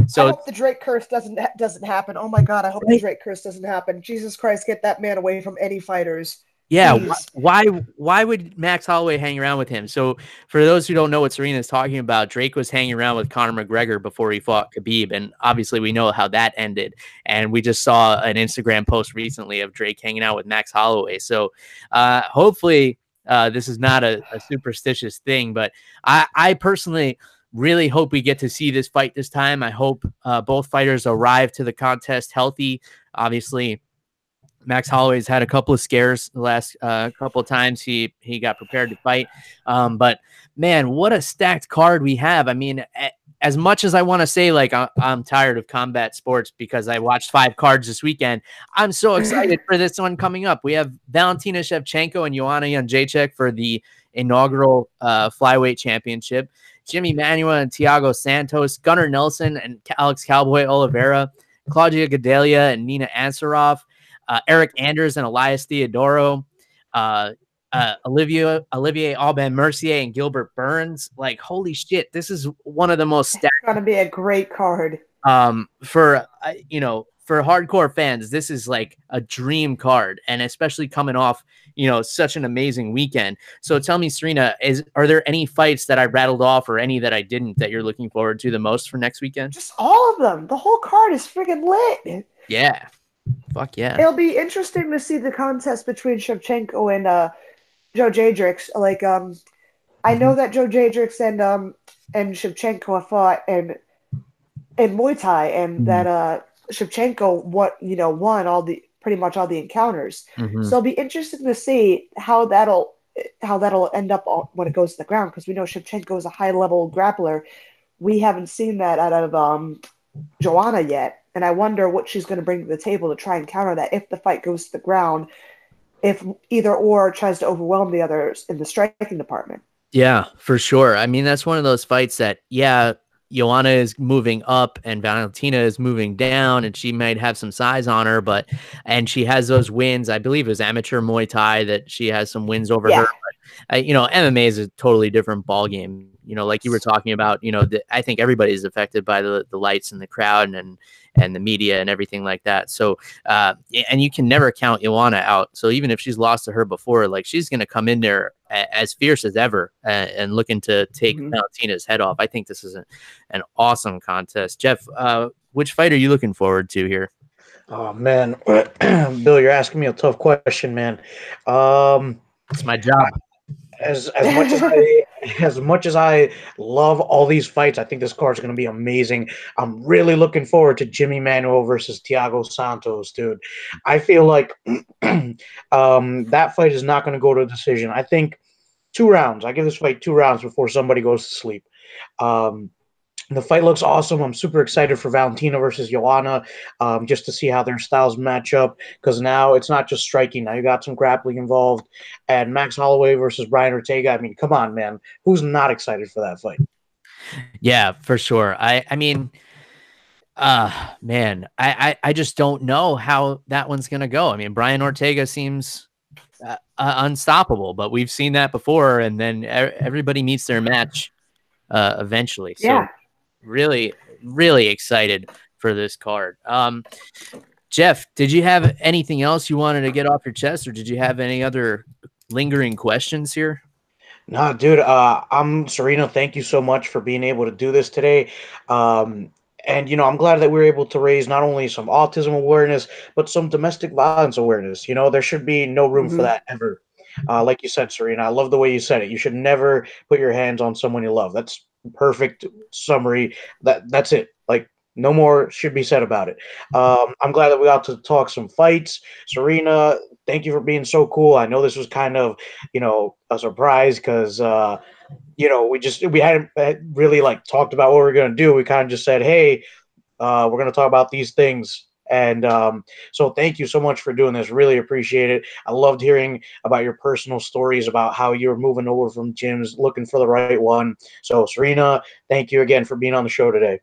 So I hope the Drake curse doesn't happen. Oh my God, I hope the Drake curse doesn't happen. Jesus Christ, get that man away from any fighters. Yeah, why would Max Holloway hang around with him? So for those who don't know what Serena is talking about, Drake was hanging around with Conor McGregor before he fought Khabib, and obviously we know how that ended. And we just saw an Instagram post recently of Drake hanging out with Max Holloway. So hopefully this is not a superstitious thing, but I personally really hope we get to see this fight this time. I hope both fighters arrive to the contest healthy. Obviously, Max Holloway's had a couple of scares the last couple of times he got prepared to fight. But man, what a stacked card we have. I mean, as much as I want to say, like, I'm tired of combat sports because I watched 5 cards this weekend, I'm so excited for this one coming up. We have Valentina Shevchenko and Joanna Jędrzejczyk for the inaugural flyweight championship. Jimmy Manuwa and Thiago Santos, Gunnar Nelson and Alex Cowboy Oliveira, Claudia Gadelha and Nina Ansaroff, Eric Anders and Elias Theodoro, Olivier Aubin-Mercier and Gilbert Burns. Like, holy shit, this is one of the most stacked. It's going to be a great card. For hardcore fans, this is like a dream card, and especially coming off, such an amazing weekend. So tell me, Serena, are there any fights that I rattled off or any that I didn't that you're looking forward to the most for next weekend? Just all of them. The whole card is friggin' lit. Yeah. Fuck yeah. It'll be interesting to see the contest between Shevchenko and Joe Jadrix. Like, I know that Joe Jadrix and Shevchenko have fought in Muay Thai, and that Shevchenko won pretty much all the encounters. So it'll be interesting to see how that'll end up when it goes to the ground, because we know Shevchenko is a high level grappler. We haven't seen that out of Joanna yet. And I wonder what she's going to bring to the table to try and counter that if the fight goes to the ground, if either or tries to overwhelm the others in the striking department. Yeah, for sure. I mean, that's one of those fights that, Joanna is moving up and Valentina is moving down, and she might have some size on her, and she has those wins. I believe it was amateur Muay Thai that she has some wins over her. But, MMA is a totally different ball game. Like you were talking about, I think everybody's affected by the lights and the crowd and the media and everything like that. So, and you can never count Joanna out. So even if she's lost to her before, like, she's going to come in there as fierce as ever and looking to take Valentina's head off. I think this is an awesome contest. Jeff, which fight are you looking forward to here? Oh man, Bill, you're asking me a tough question, man. It's my job. As much as I love all these fights, I think this card's going to be amazing. I'm really looking forward to Jimmy Manuwa versus Thiago Santos, dude. I feel like that fight is not going to go to a decision. I think 2 rounds. I give this fight 2 rounds before somebody goes to sleep. The fight looks awesome. I'm super excited for Valentina versus Joanna, just to see how their styles match up, because now it's not just striking. Now you got some grappling involved. And Max Holloway versus Brian Ortega. I mean, come on, man. Who's not excited for that fight? Yeah, for sure. I mean, man, I just don't know how that one's going to go. I mean, Brian Ortega seems unstoppable, but we've seen that before, and then everybody meets their match eventually. So really, really excited for this card. Jeff, did you have anything else you wanted to get off your chest, or did you have any other lingering questions here? No, dude, I'm Serena. Thank you so much for being able to do this today. And I'm glad that we were able to raise not only some autism awareness, but some domestic violence awareness. There should be no room for that ever. Like you said, Serena, I love the way you said it. You should never put your hands on someone you love. That's perfect summary. That's it. Like, no more should be said about it. I'm glad that we got to talk some fights. Serena, thank you for being so cool. I know this was kind of, a surprise because we hadn't really like talked about what we are gonna do. We kind of just said, hey, we're gonna talk about these things. And so thank you so much for doing this. Really appreciate it. I loved hearing about your personal stories about how you were moving over from gyms, looking for the right one. So Serena, thank you again for being on the show today.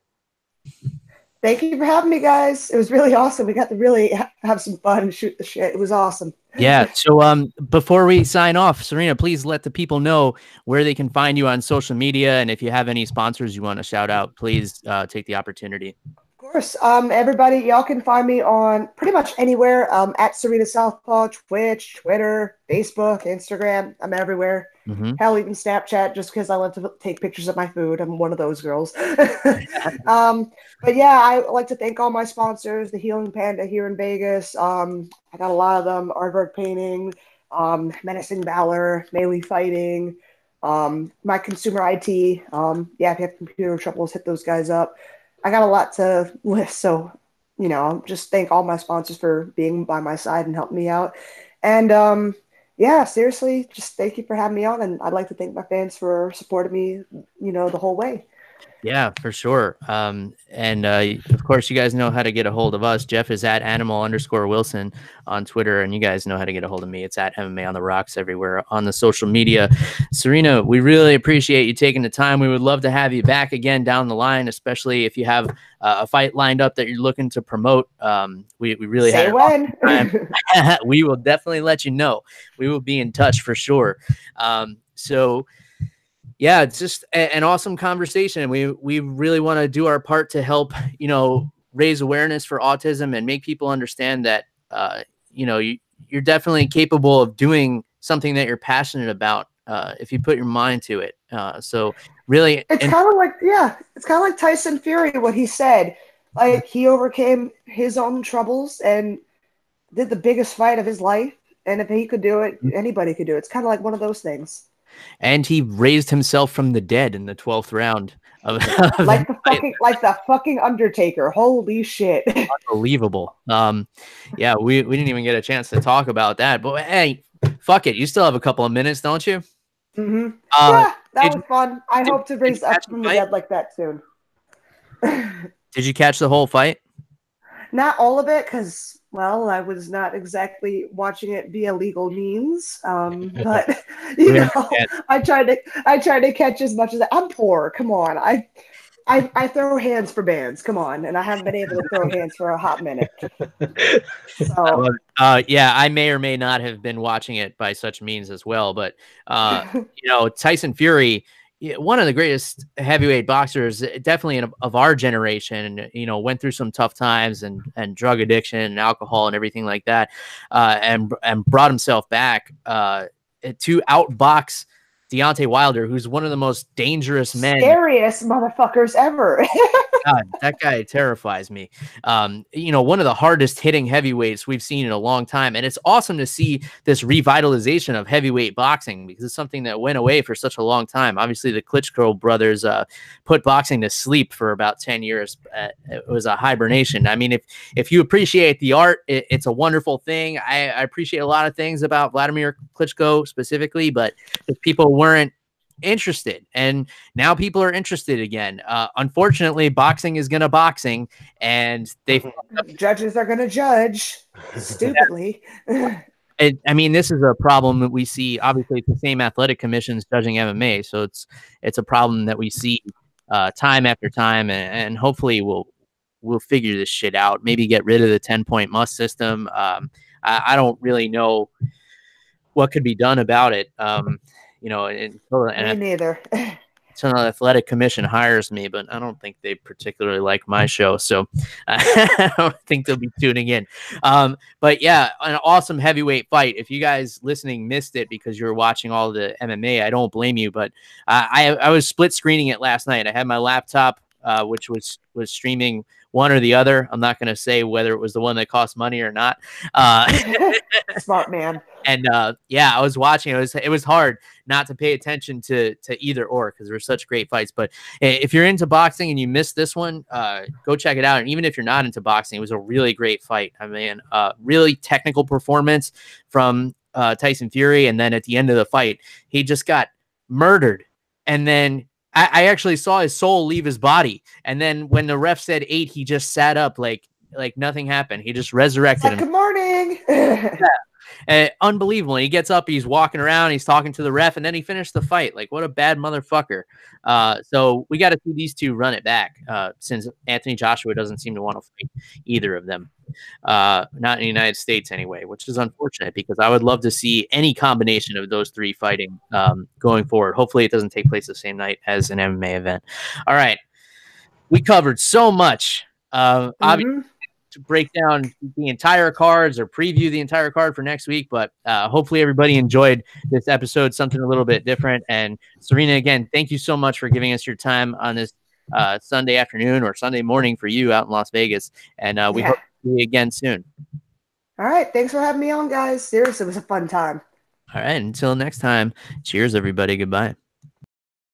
Thank you for having me, guys. It was really awesome. We got to really have some fun and shoot the shit. It was awesome. Yeah. So before we sign off, Serena, please let the people know where they can find you on social media. And if you have any sponsors you want to shout out, please take the opportunity. Of course. Everybody, y'all can find me on pretty much anywhere. At Serena Southpaw, Twitch, Twitter, Facebook, Instagram. I'm everywhere. Hell, even Snapchat, just because I love to take pictures of my food. I'm one of those girls. But yeah, I like to thank all my sponsors, the Healing Panda here in Vegas. I got a lot of them: Aardvark Painting, Menacing Valor, Melee Fighting, my Consumer IT. Yeah, if you have computer troubles, hit those guys up. I got a lot to list, so just thank all my sponsors for being by my side and helping me out. And yeah, seriously, just thank you for having me on, and I'd like to thank my fans for supporting me, the whole way. Yeah, for sure. And of course, you guys know how to get a hold of us. Jeff is at @animal_Wilson on Twitter, and you guys know how to get a hold of me. It's at MMA on the Rocks everywhere on the social media. Serena, we really appreciate you taking the time. We would love to have you back again down the line, especially if you have a fight lined up that you're looking to promote. We really Say had when. We will definitely let you know. We will be in touch for sure. So. Yeah, it's just an awesome conversation. We really want to do our part to help, raise awareness for autism and make people understand that, you're definitely capable of doing something that you're passionate about if you put your mind to it. So really, it's kind of like Tyson Fury, what he said. Like, he overcame his own troubles and did the biggest fight of his life. And if he could do it, anybody could do it. It's kind of like one of those things. And he raised himself from the dead in the 12th round. Like the fucking Undertaker. Holy shit. Unbelievable. Yeah, we didn't even get a chance to talk about that. But hey, fuck it. You still have a couple of minutes, don't you? Yeah, that was fun. I hope to raise up from the dead like that soon. Did you catch the whole fight? Not all of it, because, well, I was not exactly watching it via legal means. But I tried to catch as much as I'm poor. Come on, I throw hands for bands. Come on, and I haven't been able to throw hands for a hot minute. So yeah, I may or may not have been watching it by such means as well. But Tyson Fury, one of the greatest heavyweight boxers, definitely of our generation, went through some tough times and drug addiction and alcohol and everything like that, and brought himself back to outbox Deontay Wilder, who's one of the most dangerous men, scariest motherfuckers ever. God, that guy terrifies me. One of the hardest hitting heavyweights we've seen in a long time. And it's awesome to see this revitalization of heavyweight boxing, because it's something that went away for such a long time. Obviously, the Klitschko brothers put boxing to sleep for about 10 years. It was a hibernation. I mean, if you appreciate the art, it's a wonderful thing. I appreciate a lot of things about Vladimir Klitschko specifically, but if people weren't interested, and now people are interested again. Unfortunately, boxing is gonna boxing, and judges are gonna judge stupidly. I mean, this is a problem that we see. Obviously, it's the same athletic commissions judging MMA, so it's a problem that we see time after time, and hopefully we'll figure this shit out. Maybe get rid of the 10-point must system. I don't really know what could be done about it. Me neither. National Athletic Commission hires me, but I don't think they particularly like my show, so I don't think they'll be tuning in. But yeah, an awesome heavyweight fight. If you guys listening missed it because you were watching all the MMA, I don't blame you, but I was split screening it last night. I had my laptop, which was streaming one or the other. I'm not going to say whether it was the one that cost money or not. Smart man. And yeah, I was watching. It was hard not to pay attention to either or because there were such great fights. But if you're into boxing and you missed this one, go check it out. And even if you're not into boxing, it was a really great fight. I mean, really technical performance from Tyson Fury. And then at the end of the fight, he just got murdered. And then I actually saw his soul leave his body. And then when the ref said 8, he just sat up like nothing happened. He just resurrected him. Good morning. Yeah. Unbelievable. He gets up, he's walking around, he's talking to the ref, and then he finished the fight. Like, what a bad motherfucker. So we got to see these two run it back since Anthony Joshua doesn't seem to want to fight either of them. Not in the United States anyway, which is unfortunate because I would love to see any combination of those three fighting going forward. Hopefully it doesn't take place the same night as an MMA event. All right. We covered so much. Obviously, to break down the entire cards or preview the entire card for next week, but hopefully everybody enjoyed this episode, something a little bit different. And Serena, again, thank you so much for giving us your time on this Sunday afternoon or Sunday morning for you out in Las Vegas. And we hope to see you again soon. All right. Thanks for having me on, guys. Seriously, it was a fun time. All right. Until next time. Cheers, everybody. Goodbye.